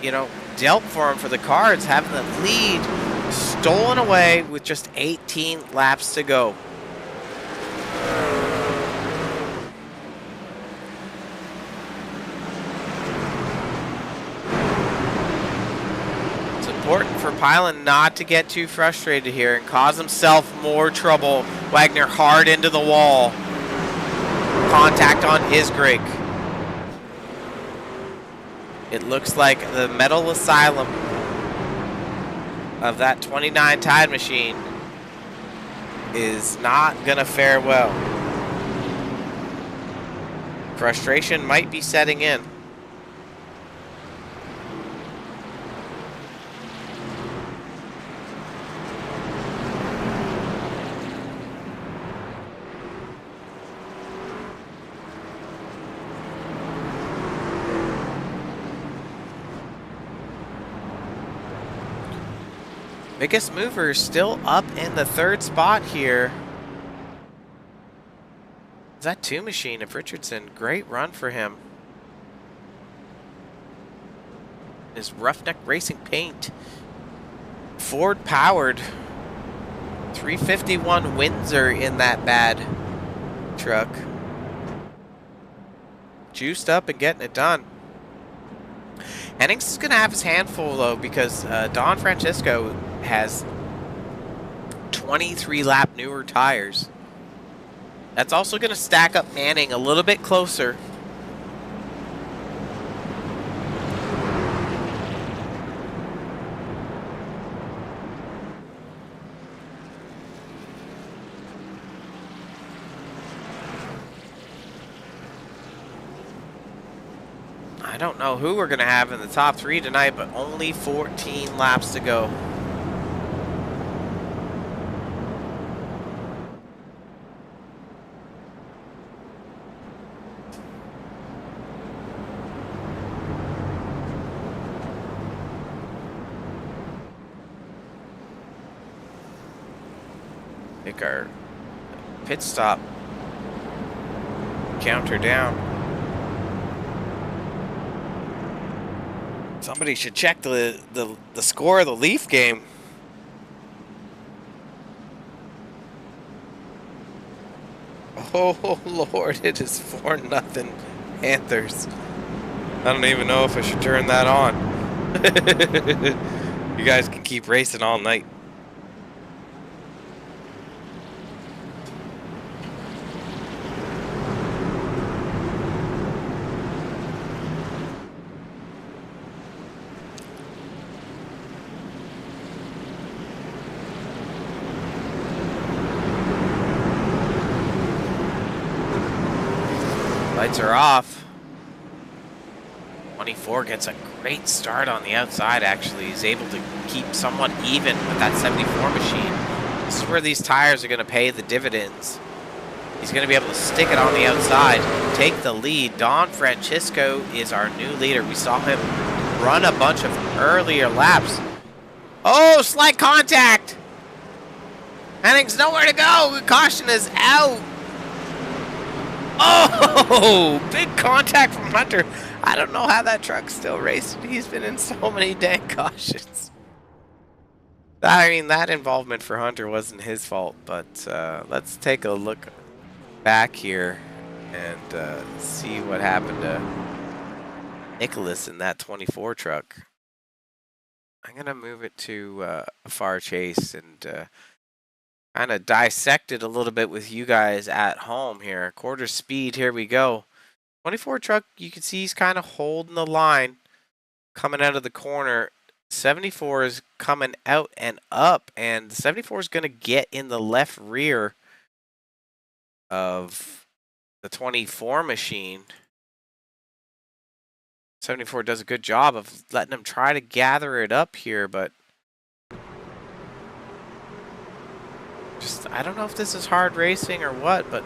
you know, dealt for him for the cards, having the lead stolen away with just 18 laps to go. Important for Pylon not to get too frustrated here and cause himself more trouble. Wagoner hard into the wall. Contact on his brake. It looks like the metal asylum of that 29 Tide machine is not gonna fare well. Frustration might be setting in. Biggest mover still up in the third spot here. Is that 2 machine of Richardson? Great run for him. is Roughneck Racing paint. Ford powered 351 Windsor in that bad truck. Juiced up and getting it done. Hennings is going to have his handful though, because Don Francisco has 23 lap newer tires. That's also going to stack up Manning a little bit closer. I don't know who we're going to have in the top 3 tonight, but only 14 laps to go. I think our pit stop counter down. Somebody should check the score of the Leaf game. Oh Lord, it is 4-0 Panthers. I don't even know if I should turn that on. You guys can keep racing all night. Lights are off. 24 gets a great start on the outside, actually. He's able to keep somewhat even with that 74 machine. This is where these tires are going to pay the dividends. He's going to be able to stick it on the outside, take the lead. Don Francisco is our new leader. We saw him run a bunch of earlier laps. Oh, slight contact. Hennings nowhere to go. Caution is out. Oh, big contact from Hunter. I don't know how that truck's still racing. He's been in so many dang cautions. I mean, that involvement for Hunter wasn't his fault, but let's take a look back here and see what happened to Nicholas in that 24 truck. I'm going to move it to a far chase and kind of dissect it a little bit with you guys at home here. Quarter speed, here we go. 24 truck, you can see he's kind of holding the line coming out of the corner. 74 is coming out and up, and 74 is going to get in the left rear of the 24 machine. 74 does a good job of letting him try to gather it up here, but just, I don't know if this is hard racing or what, but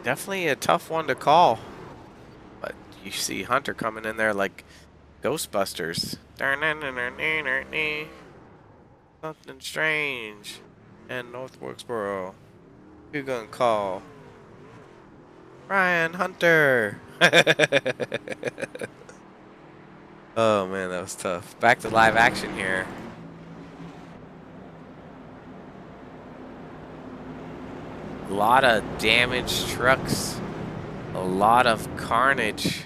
definitely a tough one to call. But you see Hunter coming in there like Ghostbusters. Something strange in North Wilkesboro. Who gonna call? Ryan Hunter. Oh man, that was tough. Back to live action here. A lot of damaged trucks, a lot of carnage.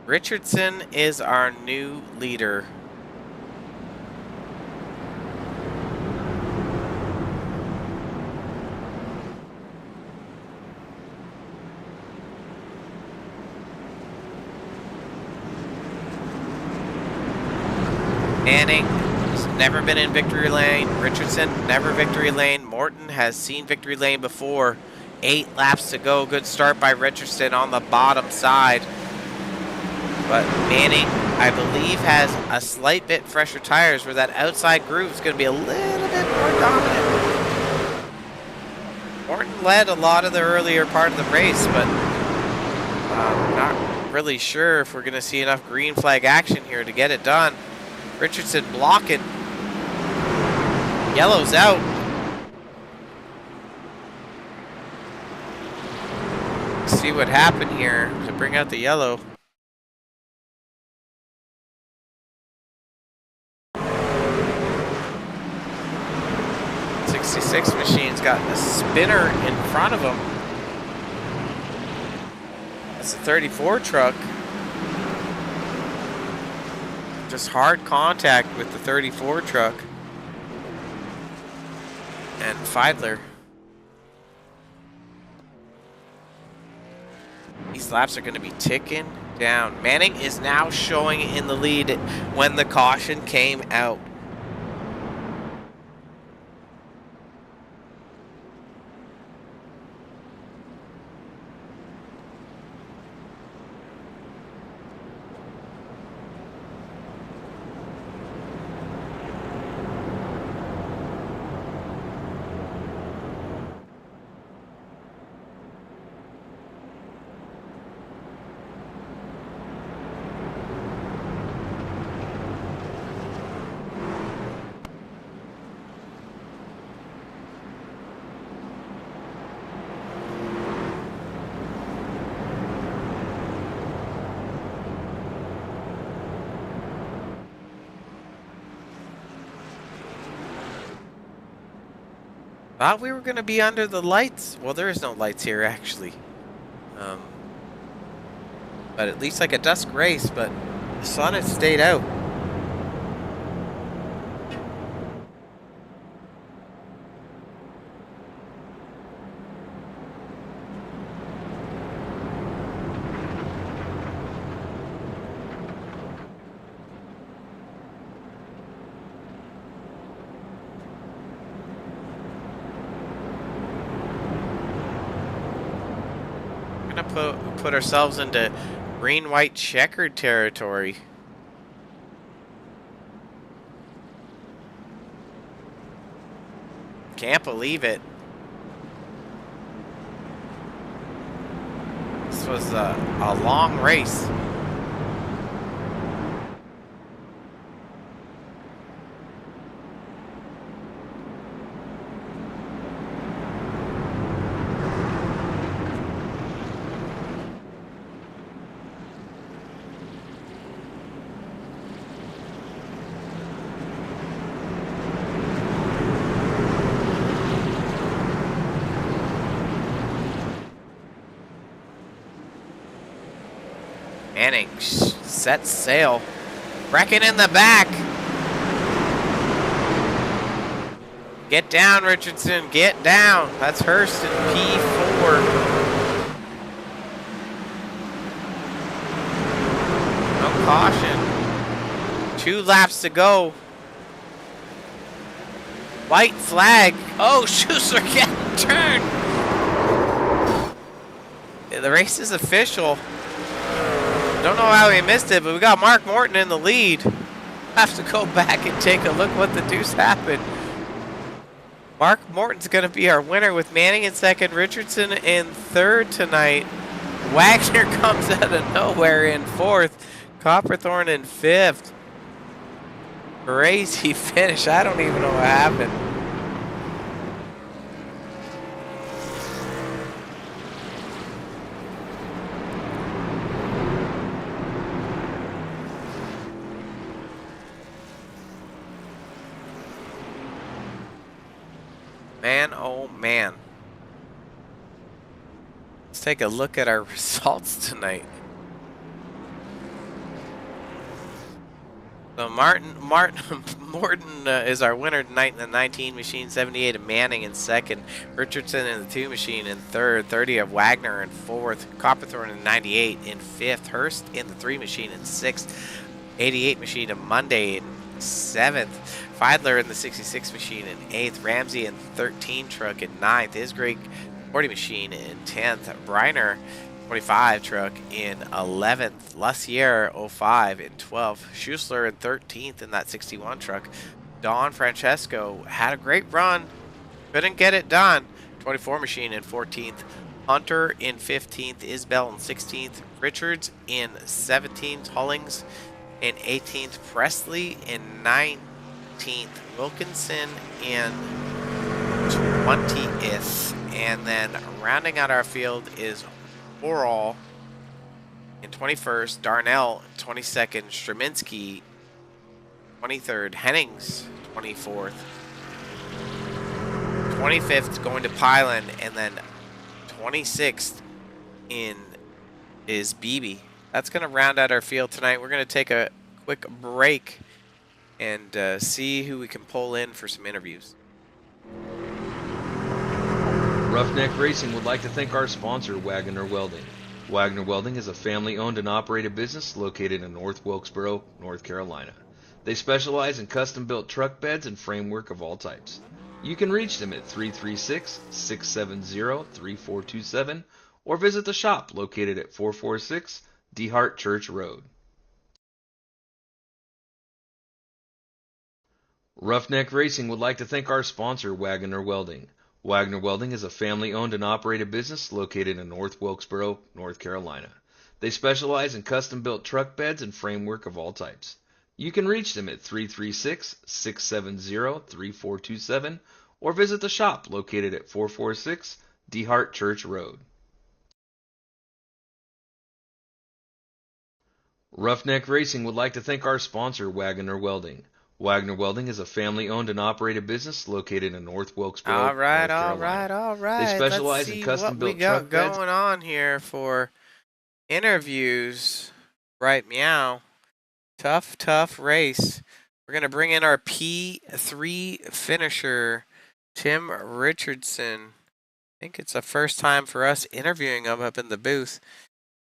Richardson is our new leader. Manning has never been in victory lane. Richardson, never victory lane. Morton has seen victory lane before 8 laps to go. Good start by Richardson on the bottom side. But Manning, I believe, has a slight bit fresher tires where that outside groove is going to be a little bit more dominant. Morton led a lot of the earlier part of the race, but not really sure if we're going to see enough green flag action here to get it done. Richardson blocking. Yellow's out. See what happened here to bring out the yellow. '66 machine's got a spinner in front of him. That's a 34 truck. Just hard contact with the 34 truck. And Feidler. These laps are going to be ticking down. Manning is now showing in the lead when the caution came out. Thought we were going to be under the lights. Well, there is no lights here, actually. But at least like a dusk race, but the sun has stayed out. Put ourselves into green-white checkered territory. Can't believe it. This was a long race. Manning sets sail. Brecken in the back. Get down, Richardson. Get down. That's Hurst in P4. No caution. 2 laps to go. White flag. Oh, Schussler getting turned. The race is official. Don't know how he missed it, but we got Mark Morton in the lead. Have to go back and take a look what the deuce happened. Mark Morton's going to be our winner with Manning in second, Richardson in third tonight. Wagner comes out of nowhere in fourth. Copperthorne in fifth. Crazy finish. I don't even know what happened. Man, oh man. Let's take a look at our results tonight. So Morton is our winner tonight in the 19 machine, 78 of Manning in second, Richardson in the 2 machine in third, 30 of Wagner in fourth, Copperthorne in 98 in fifth, Hurst in the 3 machine in sixth, 88 machine of Monday in seventh, Feidler in the 66 machine in 8th, Ramsey in 13 truck in 9th, Isgrave 40 Machine in 10th. Briner 25 truck in 11th. Lussier 05 in 12th. Schussler in 13th in that 61 truck. Don Francesco had a great run. Couldn't get it done. 24 Machine in 14th. Hunter in 15th. Isbell in 16th. Richards in 17th. Hollings in 18th. Presley in 19th. Wilkinson in 20th. And then rounding out our field is Oral in 21st. Darnell 22nd. Straminsky 23rd. Hennings 24th. 25th going to Pyland, and then 26th is BB. That's going to round out our field tonight. We're going to take a quick break and see who we can pull in for some interviews. Roughneck Racing would like to thank our sponsor, Wagoner Welding. Wagoner Welding is a family-owned and operated business located in North Wilkesboro, North Carolina. They specialize in custom-built truck beds and framework of all types. You can reach them at 336-670-3427 or visit the shop located at 446 DeHart Church Road. Roughneck Racing would like to thank our sponsor, Wagoner Welding. Wagoner Welding is a family-owned and operated business located in North Wilkesboro, North Carolina. They specialize in custom-built truck beds and framework of all types. You can reach them at 336-670-3427 or visit the shop located at 446 DeHart Church Road. Roughneck Racing would like to thank our sponsor, Wagoner Welding. Wagoner Welding is a family-owned and operated business located in North Wilkesboro, North Carolina. All right. They specialize in custom-built truck beds. Going on here for interviews. Right, meow. Tough race. We're going to bring in our P3 finisher, Tim Richardson. I think it's the first time for us interviewing him up in the booth.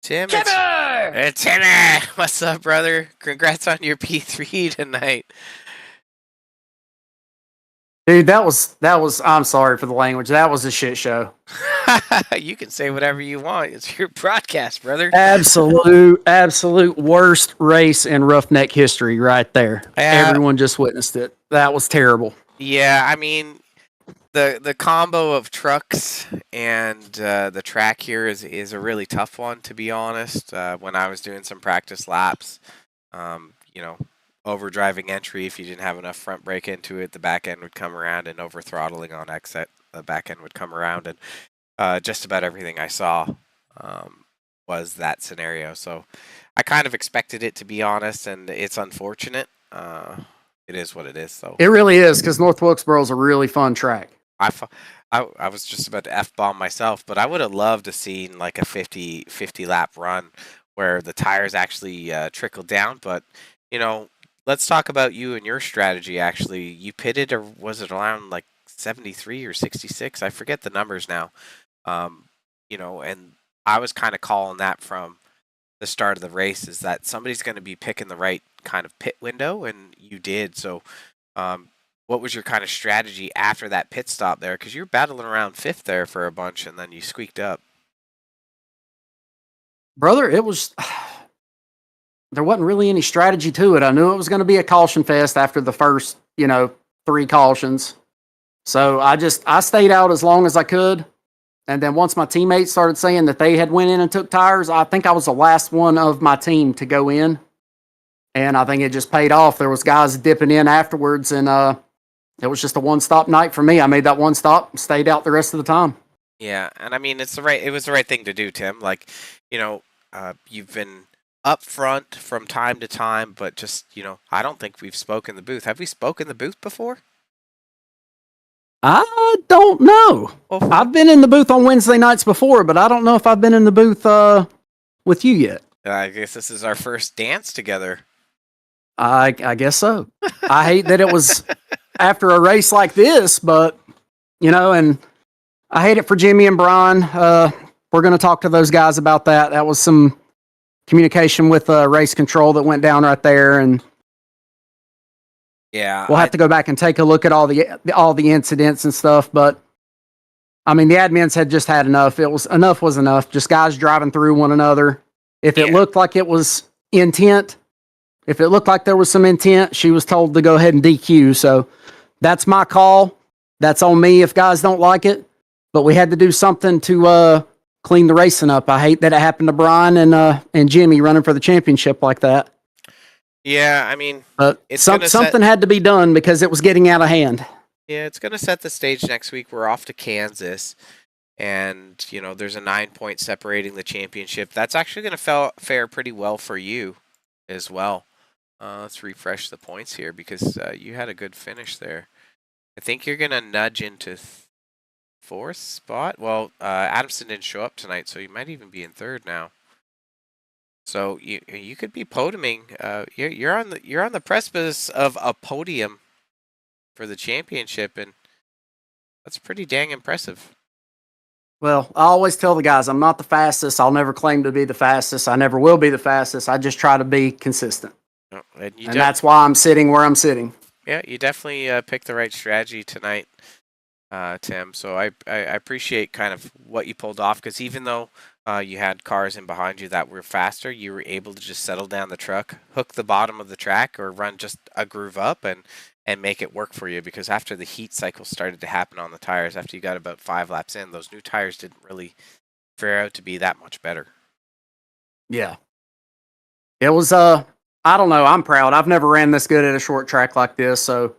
Tim, it's Timmy! What's up, brother? Congrats on your P3 tonight. Dude, that was. I'm sorry for the language. That was a shit show. You can say whatever you want. It's your broadcast, brother. Absolute worst race in Roughneck history, right there. Everyone just witnessed it. That was terrible. Yeah, I mean, the combo of trucks and the track here is a really tough one, to be honest. When I was doing some practice laps, overdriving entry, if you didn't have enough front brake into it, the back end would come around, and over throttling on exit, the back end would come around, and just about everything I saw was that scenario. So I kind of expected it, to be honest, and it's unfortunate. It is what it is, though. It really is, because North Wilkesboro is a really fun track. I was just about to F-bomb myself, but I would have loved to see like a 50 lap run where the tires actually trickled down. But, let's talk about you and your strategy, actually. You pitted, or was it around like 73 or 66? I forget the numbers now. And I was kind of calling that from the start of the race, is that somebody's going to be picking the right kind of pit window, and you did. So what was your kind of strategy after that pit stop there? Because you were battling around fifth there for a bunch, and then you squeaked up. Brother, it was... There wasn't really any strategy to it. I knew it was going to be a caution fest after the first, 3 cautions. So I stayed out as long as I could. And then once my teammates started saying that they had went in and took tires, I think I was the last one of my team to go in. And I think it just paid off. There was guys dipping in afterwards, and it was just a one-stop night for me. I made that one stop and stayed out the rest of the time. Yeah, and I mean, it was the right thing to do, Tim. Like, you've been up front from time to time, but just, I don't think we've spoken the booth. Have we spoken the booth before? I don't know. Well, I've been in the booth on Wednesday nights before, but I don't know if I've been in the booth with you yet. I guess this is our first dance together. I guess so. I hate that it was after a race like this, but, and I hate it for Jimmy and Brian. We're going to talk to those guys about that. That was some communication with race control that went down right there, and yeah, we'll have to go back and take a look at all the incidents and stuff. But I mean, the admins had just had enough. Enough was enough. Just guys driving through one another. If it looked like it was intent, if it looked like there was some intent, she was told to go ahead and DQ. So that's my call. That's on me if guys don't like it. But we had to do something to clean the racing up. I hate that it happened to Brian and Jimmy running for the championship like that. Yeah, I mean, something had to be done because it was getting out of hand. Yeah, it's going to set the stage next week. We're off to Kansas, and, you know, there's a 9-point separating the championship. That's actually going to fare pretty well for you as well. Let's refresh the points here because you had a good finish there. I think you're going to nudge into fourth spot. Well, Adamson didn't show up tonight, so you might even be in third now. So you could be podiuming. You're on the precipice of a podium for the championship, and that's pretty dang impressive. Well, I always tell the guys I'm not the fastest. I'll never claim to be the fastest. I never will be the fastest. I just try to be consistent. Oh, and that's why I'm sitting where I'm sitting. Yeah, you definitely picked the right strategy tonight, Tim. So I appreciate kind of what you pulled off, because even though you had cars in behind you that were faster, you were able to just settle down the truck, hook the bottom of the track, or run just a groove up and make it work for you, because after the heat cycle started to happen on the tires, after you got about 5 laps in, those new tires didn't really fare out to be that much better. Yeah. It was, I don't know, I'm proud. I've never ran this good at a short track like this, so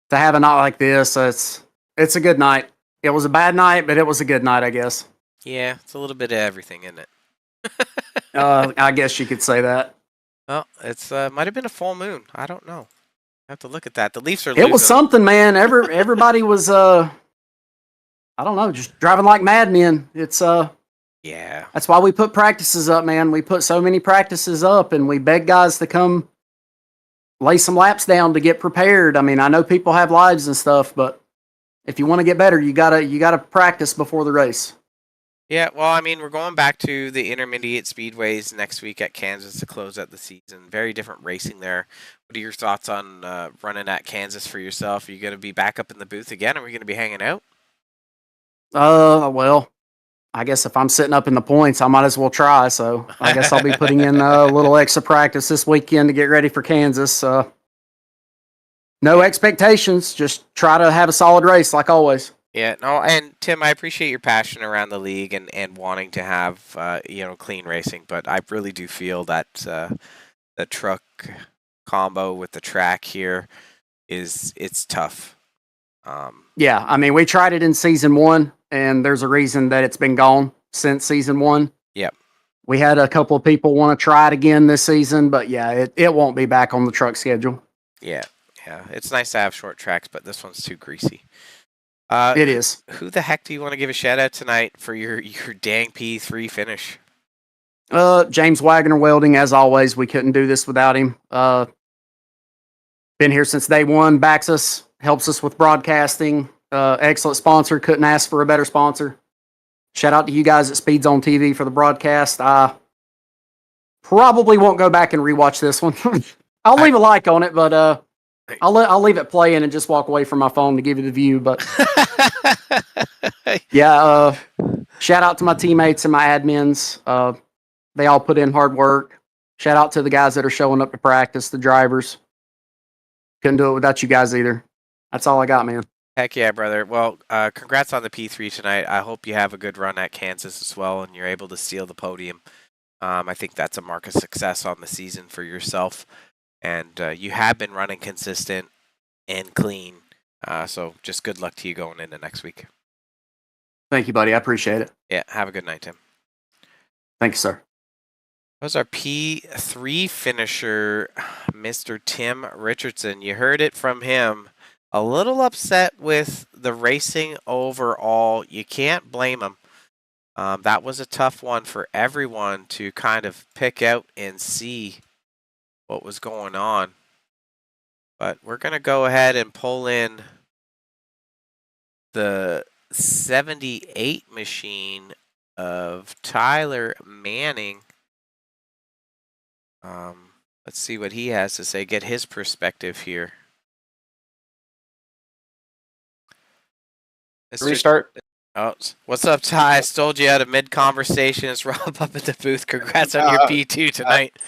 to have a night like this, it's a good night. It was a bad night, but it was a good night, I guess. Yeah, it's a little bit of everything, isn't it? I guess you could say that. Well, it's might have been a full moon. I don't know. I have to look at that. The Leafs are losing. It was something, man. Everybody was, I don't know, just driving like madmen. It's, yeah. That's why we put practices up, man. We put so many practices up, and we beg guys to come lay some laps down to get prepared. I mean, I know people have lives and stuff, but if you want to get better, you gotta practice before the race. Yeah, well, I mean, we're going back to the intermediate speedways next week at Kansas to close out the season. Very different racing there. What are your thoughts on running at Kansas for yourself? Are you going to be back up in the booth again? Or are we going to be hanging out? Well, I guess if I'm sitting up in the points, I might as well try. So I guess I'll be putting in a little extra practice this weekend to get ready for Kansas. No expectations. Just try to have a solid race like always. Yeah, no, and Tim, I appreciate your passion around the league and wanting to have clean racing, but I really do feel that the truck combo with the track here it's tough. Yeah, I mean, we tried it in season 1, and there's a reason that it's been gone since season 1. Yep. We had a couple of people want to try it again this season, but yeah, it won't be back on the truck schedule. Yeah, it's nice to have short tracks, but this one's too greasy. It is. Who the heck do you want to give a shout out tonight for your dang P3 finish? James Wagoner Welding, as always. We couldn't do this without him. Been here since day one, backs us, helps us with broadcasting. Excellent sponsor. Couldn't ask for a better sponsor. Shout out to you guys at Speeds on TV for the broadcast. I probably won't go back and rewatch this one. I'll leave a like on it, but I'll leave it playing and just walk away from my phone to give you the view. But yeah, shout out to my teammates and my admins. They all put in hard work. Shout out to the guys that are showing up to practice, the drivers. Couldn't do it without you guys either. That's all I got, man. Heck yeah, brother. Well, congrats on the P3 tonight. I hope you have a good run at Kansas as well and you're able to steal the podium. I think that's a mark of success on the season for yourself. And you have been running consistent and clean. So just good luck to you going into next week. Thank you, buddy. I appreciate it. Yeah, have a good night, Tim. Thank you, sir. That was our P3 finisher, Mr. Tim Richardson. You heard it from him. A little upset with the racing overall. You can't blame him. That was a tough one for everyone to kind of pick out and see what was going on. But we're going to go ahead and pull in the 78 machine of Tyler Manning. Let's see what he has to say, get his perspective here. Restart. Oh, what's up, Ty? I told you out of mid-conversation. It's Rob up at the booth. Congrats on your P2 tonight.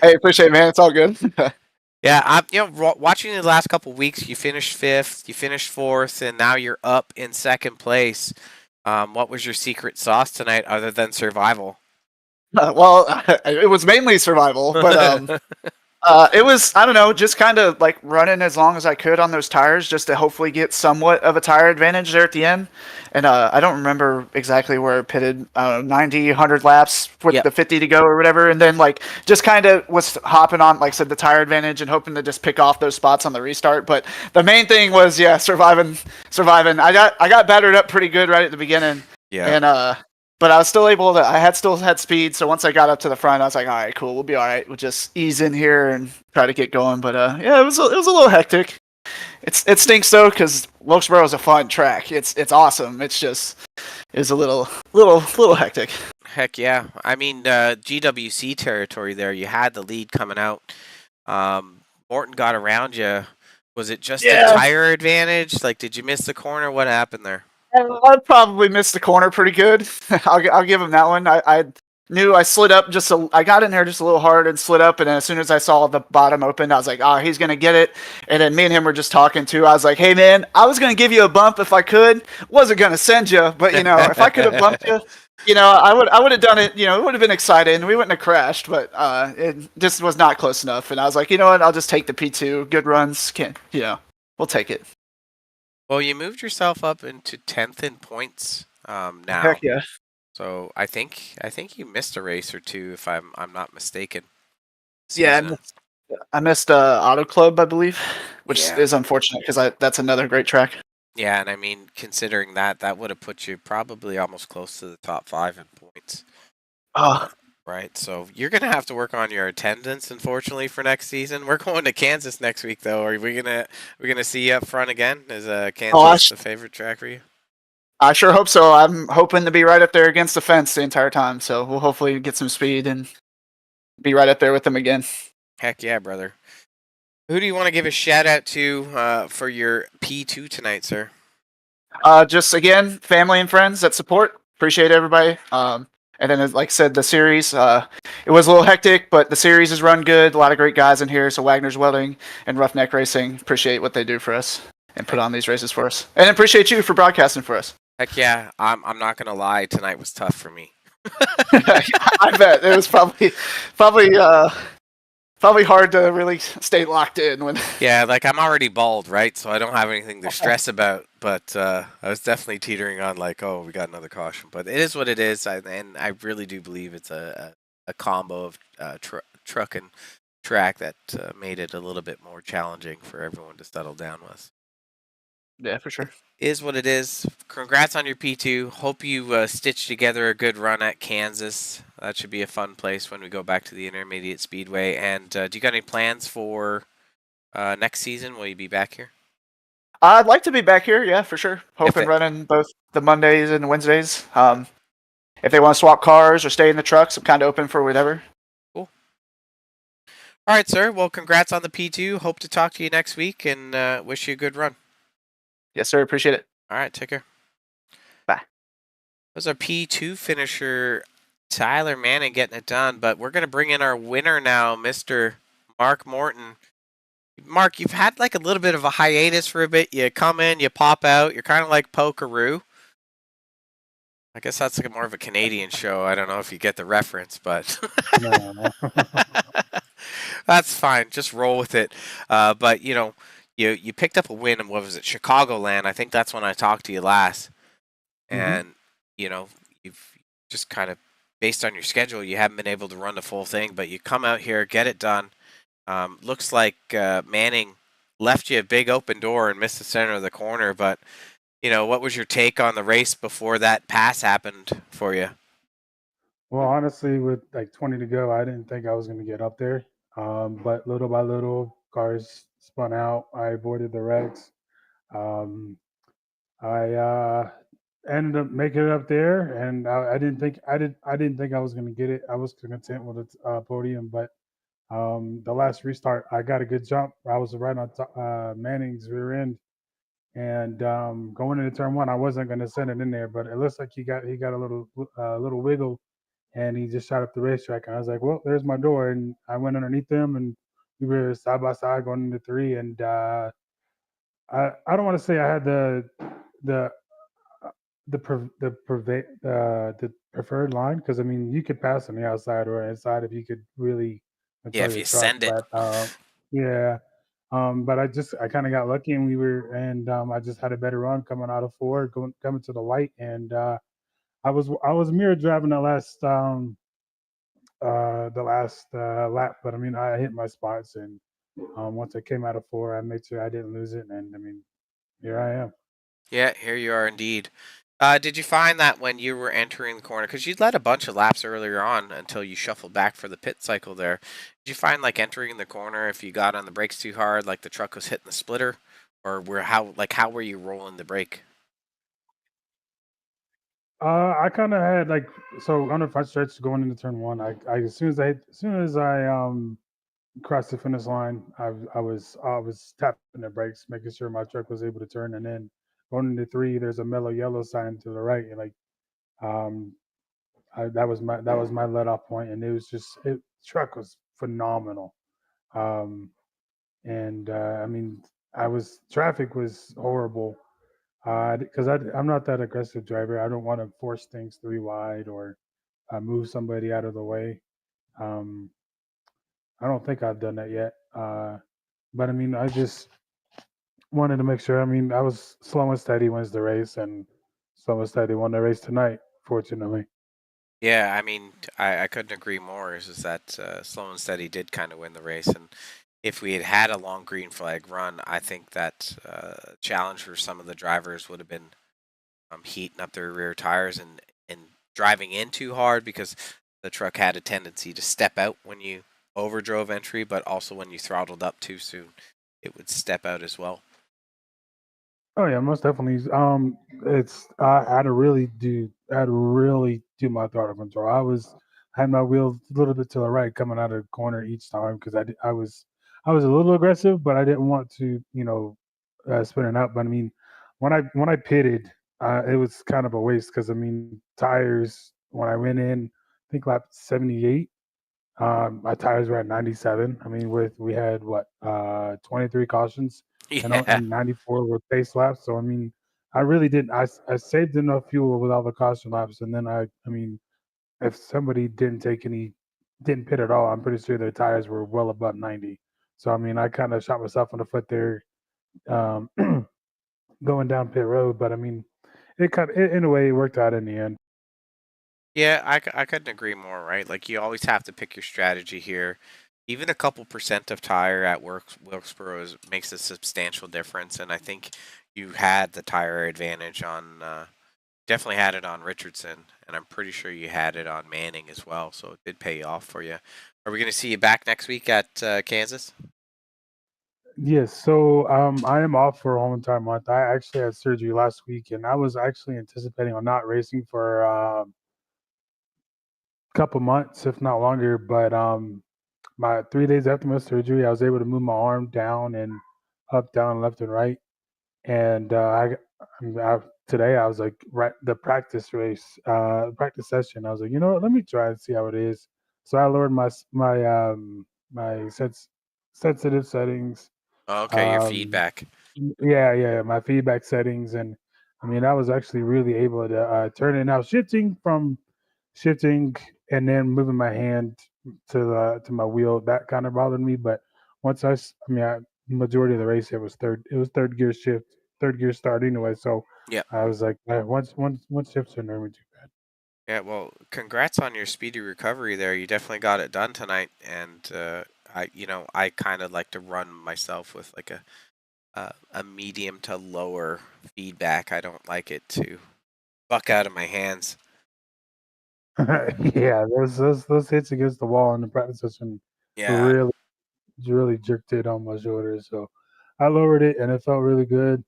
Hey, appreciate it, man. It's all good. Yeah, I'm watching the last couple weeks. You finished 5th, you finished 4th, and now you're up in 2nd place. What was your secret sauce tonight, other than survival? Well, it was mainly survival, but it was, I don't know, just kind of like running as long as I could on those tires just to hopefully get somewhat of a tire advantage there at the end. And I don't remember exactly where I pitted, 90, 100 laps with Yep. the 50 to go or whatever. And then like just kind of was hopping on, like I said, the tire advantage and hoping to just pick off those spots on the restart. But the main thing was, yeah, surviving. I got battered up pretty good right at the beginning. Yeah. And but I was still able to. Still had speed, so once I got up to the front, I was like, "All right, cool, we'll be all right. We'll just ease in here and try to get going." But yeah, it was a little hectic. It stinks though because Wilkesboro is a fun track. It's awesome. It's a little hectic. Heck yeah. I mean, GWC territory there, you had the lead coming out. Morton got around you. Was it just a tire advantage? Like, did you miss the corner? What happened there? I probably missed the corner pretty good. I'll give him that one. I knew I slid up I got in there just a little hard and slid up, and then as soon as I saw the bottom open, I was like, "Oh, he's gonna get it." And then me and him were just talking too. I was like, "Hey man, I was gonna give you a bump if I could. Wasn't gonna send you, but if I could have bumped you, I would have done it. It would have been exciting. We wouldn't have crashed, but it just was not close enough." And I was like, "You know what? I'll just take the P2. Good runs, we'll take it." Well, you moved yourself up into 10th in points now. Heck yeah. So I think you missed a race or two, if I'm not mistaken. Yeah, I missed Auto Club, I believe, which Yeah. is unfortunate because that's another great track. Yeah, and I mean, considering that would have put you probably almost close to the top 5 in points. Oh, Right, so you're gonna have to work on your attendance, unfortunately, for next season. We're going to Kansas next week, though. Are we gonna see you up front again? Is Kansas the favorite track for you? I sure hope so. I'm hoping to be right up there against the fence the entire time, so we'll hopefully get some speed and be right up there with them again. Heck yeah, brother. Who do you want to give a shout out to for your P2 tonight, sir? Just again, family and friends that support. Appreciate everybody. And then, like I said, the series, it was a little hectic, but the series is run good. A lot of great guys in here. So Wagner's Welding and Roughneck Racing, appreciate what they do for us and put on these races for us. And appreciate you for broadcasting for us. Heck yeah, I'm not gonna lie. Tonight was tough for me. I bet it was probably hard to really stay locked in when. Yeah, like I'm already bald, right? So I don't have anything to stress about. But I was definitely teetering on like, oh, we got another caution. But it is what it is, and I really do believe it's a combo of truck and track that made it a little bit more challenging for everyone to settle down with. Yeah, for sure. Is what it is. Congrats on your P2. Hope you stitch together a good run at Kansas. That should be a fun place when we go back to the Intermediate Speedway. And do you got any plans for next season? Will you be back here? I'd like to be back here, yeah, for sure. Hoping running both the Mondays and Wednesdays. If they want to swap cars or stay in the trucks, I'm kind of open for whatever. Cool. All right, sir. Well, congrats on the P2. Hope to talk to you next week and wish you a good run. Yes, sir. Appreciate it. All right, take care. Bye. That was our P2 finisher, Tyler Manning, getting it done. But we're going to bring in our winner now, Mr. Mark Morton. Mark, you've had like a little bit of a hiatus for a bit. You come in, you pop out. You're kind of like Pokeroo. I guess that's like more of a Canadian show. I don't know if you get the reference, but No. that's fine. Just roll with it. But you picked up a win in, what was it, Chicagoland? I think that's when I talked to you last. And you've just kind of, based on your schedule, you haven't been able to run the full thing, but you come out here, get it done. Looks like Manning left you a big open door and missed the center of the corner, but what was your take on the race before that pass happened for you? Well, honestly, with like 20 to go, I didn't think I was going to get up there. But little by little, cars spun out. I avoided the wrecks. I ended up making it up there, and I didn't think I was going to get it. I was content with the podium, but the last restart, I got a good jump. I was right on top, Manning's rear end, And going into turn one, I wasn't going to send it in there, but it looks like he got a little wiggle, and he just shot up the racetrack. And I was like, well, there's my door, and I went underneath him, and we were side by side going into three. And I don't want to say I had the the preferred line, because I mean you could pass on the outside or inside if you could really Yeah, control if your you truck. send it. But yeah, but I kind of got lucky, and I just had a better run coming out of four, coming to the white, and I was mirror driving the last lap, but I mean I hit my spots, and once I came out of four, I made sure I didn't lose it, and I mean here I am. Yeah, here you are indeed. Did you find that when you were entering the corner, because you'd led a bunch of laps earlier on until you shuffled back for the pit cycle there, did you find like entering the corner, if you got on the brakes too hard, like the truck was hitting the splitter, or how were you rolling the brake? I kind of had so on the front stretch going into turn one. As soon as I crossed the finish line, I was tapping the brakes, making sure my truck was able to turn, and then going into three, there's a mellow yellow sign to the right, and um, that was my let off point, and truck was phenomenal. Um, and I mean, traffic was horrible. Because I'm not that aggressive driver. I don't want to force things three wide or move somebody out of the way. Um, I don't think I've done that yet. But I mean, I just wanted to make sure. I mean, I was slow and steady wins the race, and slow and steady won the race tonight, fortunately. Yeah, I mean, I couldn't agree more. Is that slow and steady did kind of win the race, and if we had had a long green flag run, I think that challenge for some of the drivers would have been heating up their rear tires and driving in too hard, because the truck had a tendency to step out when you overdrove entry, but also when you throttled up too soon, it would step out as well. Oh yeah, most definitely. I had to really do my throttle control. I had my wheels a little bit to the right coming out of the corner each time, because I was a little aggressive, but I didn't want to spin it out. But I mean, when I pitted, it was kind of a waste, because I mean tires when I went in, I think lap 78. My tires were at 97. I mean, we had 23 cautions, Yeah. and 94 were pace laps. So I mean, I really didn't. I saved enough fuel with all the caution laps, and then I mean, if somebody didn't pit at all, I'm pretty sure their tires were well above 90. So I mean, I kind of shot myself in the foot there, um, going down pit road. But I mean, in a way, it worked out in the end. Yeah, I couldn't agree more, right? Like, you always have to pick your strategy here. Even a couple percent of tire at Wilkesboro makes a substantial difference, and I think you had the tire advantage on, definitely had it on Richardson, and I'm pretty sure you had it on Manning as well, so it did pay off for you. Are we going to see you back next week at Kansas? Yes, so I am off for a whole entire month. I actually had surgery last week, and I was actually anticipating on not racing for a couple months, if not longer. But my 3 days after my surgery, I was able to move my arm down and up, down, left, and right. And today I was like, right, the practice session. I was like, you know what? Let me try and see how it is. So I lowered my sensitive settings. Okay, your Um, feedback. yeah, my feedback settings, and I mean, I was actually really able to turn it. Now shifting and then moving my hand to my wheel, that kind of bothered me. But once majority of the race it was third gear shift, third gear start anyway. So Yeah. I was like, once shifts are never too bad. Yeah, well, congrats on your speedy recovery there. You definitely got it done tonight, and I kind of like to run myself with like a medium to lower feedback. I don't like it to buck out of my hands. Yeah, those hits against the wall in the practice session Yeah, really jerked it on my shoulders. So I lowered it, and it felt really good.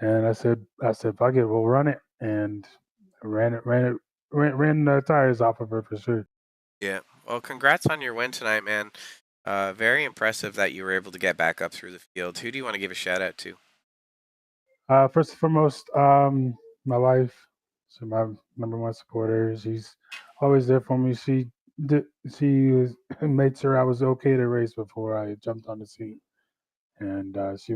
And I said, fuck it, we'll run it, and ran the tires off of her for sure. yeah. Well, congrats on your win tonight, man. Very impressive that you were able to get back up through the field. Who do you want to give a shout out to? First and foremost, my wife, so my number one supporter. She's always there for me. Made sure I was okay to race before I jumped on the seat, and she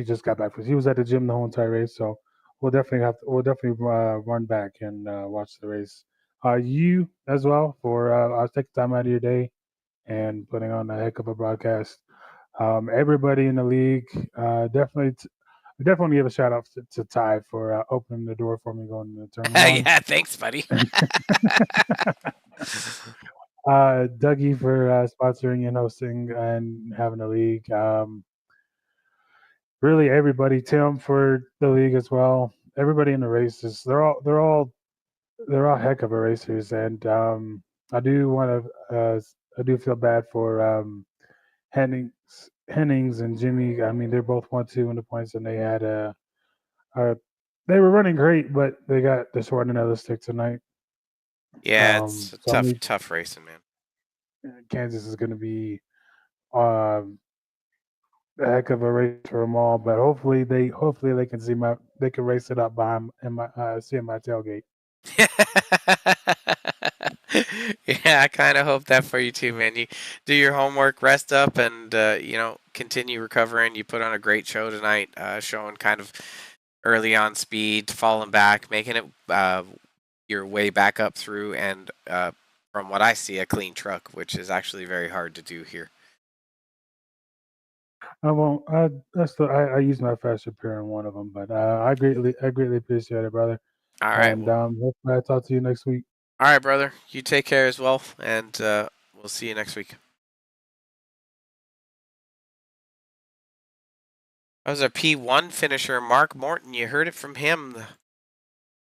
just got back. She was at the gym the whole entire race, so we'll definitely run back and watch the race. You as well for I'll take the time out of your day and putting on a heck of a broadcast. Everybody in the league, definitely give a shout out to Ty for opening the door for me going into turn one. Yeah, thanks, buddy. Dougie for sponsoring and hosting and having a league. Really, everybody. Tim for the league as well. Everybody in the races. They're all heck of a racers, and I do feel bad for Hennings and Jimmy. I mean, they're both 1-2 in the points, and they had they were running great, but they got the short end of the stick tonight. Yeah, it's tough racing, man. Kansas is going to be a heck of a race for them all, but hopefully they can race it up by seeing my tailgate. Yeah, I kind of hope that for you too, man. You do your homework, rest up, and continue recovering. You put on a great show tonight, showing kind of early on speed, falling back, making it your way back up through, and from what I see, a clean truck, which is actually very hard to do here. I won't. I use my faster pair in one of them, but I greatly appreciate it, brother. All right, and hopefully I talk to you next week. All right, brother. You take care as well, and we'll see you next week. That was a P1 finisher, Mark Morton. You heard it from him. The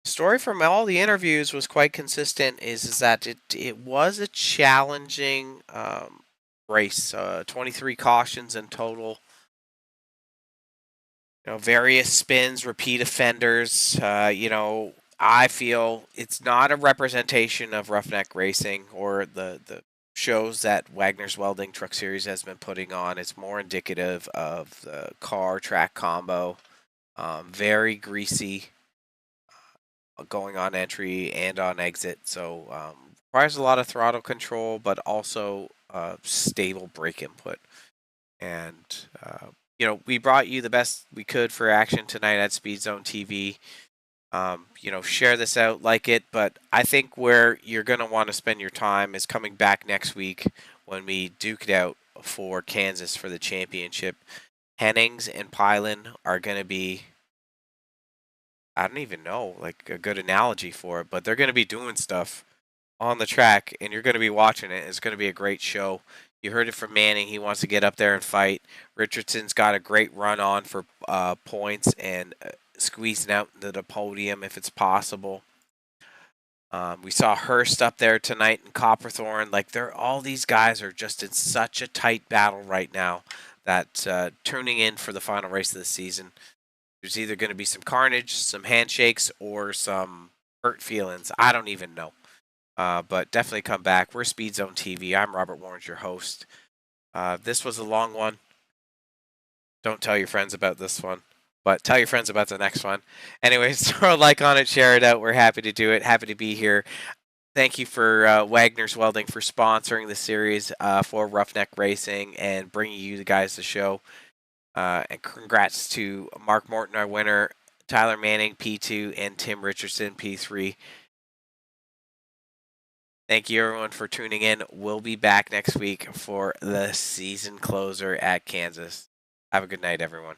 story from all the interviews was quite consistent. Is that it was a challenging race. 23 cautions in total. Various spins, repeat offenders. I feel it's not a representation of Roughneck Racing or the shows that Wagner's Welding Truck Series has been putting on. It's more indicative of the car track combo. Very greasy going on entry and on exit. So requires a lot of throttle control, but also stable brake input. And, we brought you the best we could for action tonight at Speed Zone TV. Share this out, like it, but I think where you're going to want to spend your time is coming back next week when we duke it out for Kansas for the championship. Hennings and Pylon are going to be, I don't even know, like a good analogy for it, but they're going to be doing stuff on the track, and you're going to be watching it. It's going to be a great show. You heard it from Manning. He wants to get up there and fight. Richardson's got a great run on for points and squeezing out into the podium if it's possible. We saw Hurst up there tonight in Copperthorne. Like, all these guys are just in such a tight battle right now that tuning in for the final race of the season, there's either going to be some carnage, some handshakes, or some hurt feelings. I don't even know. But definitely come back. We're Speed Zone TV. I'm Robert Warrens, your host. This was a long one. Don't tell your friends about this one, but tell your friends about the next one. Anyways, throw a like on it, share it out. We're happy to do it. Happy to be here. Thank you for Wagner's Welding for sponsoring the series for Roughneck Racing and bringing you guys the show. And congrats to Mark Morton, our winner, Tyler Manning, P2, and Tim Richardson, P3. Thank you, everyone, for tuning in. We'll be back next week for the season closer at Kansas. Have a good night, everyone.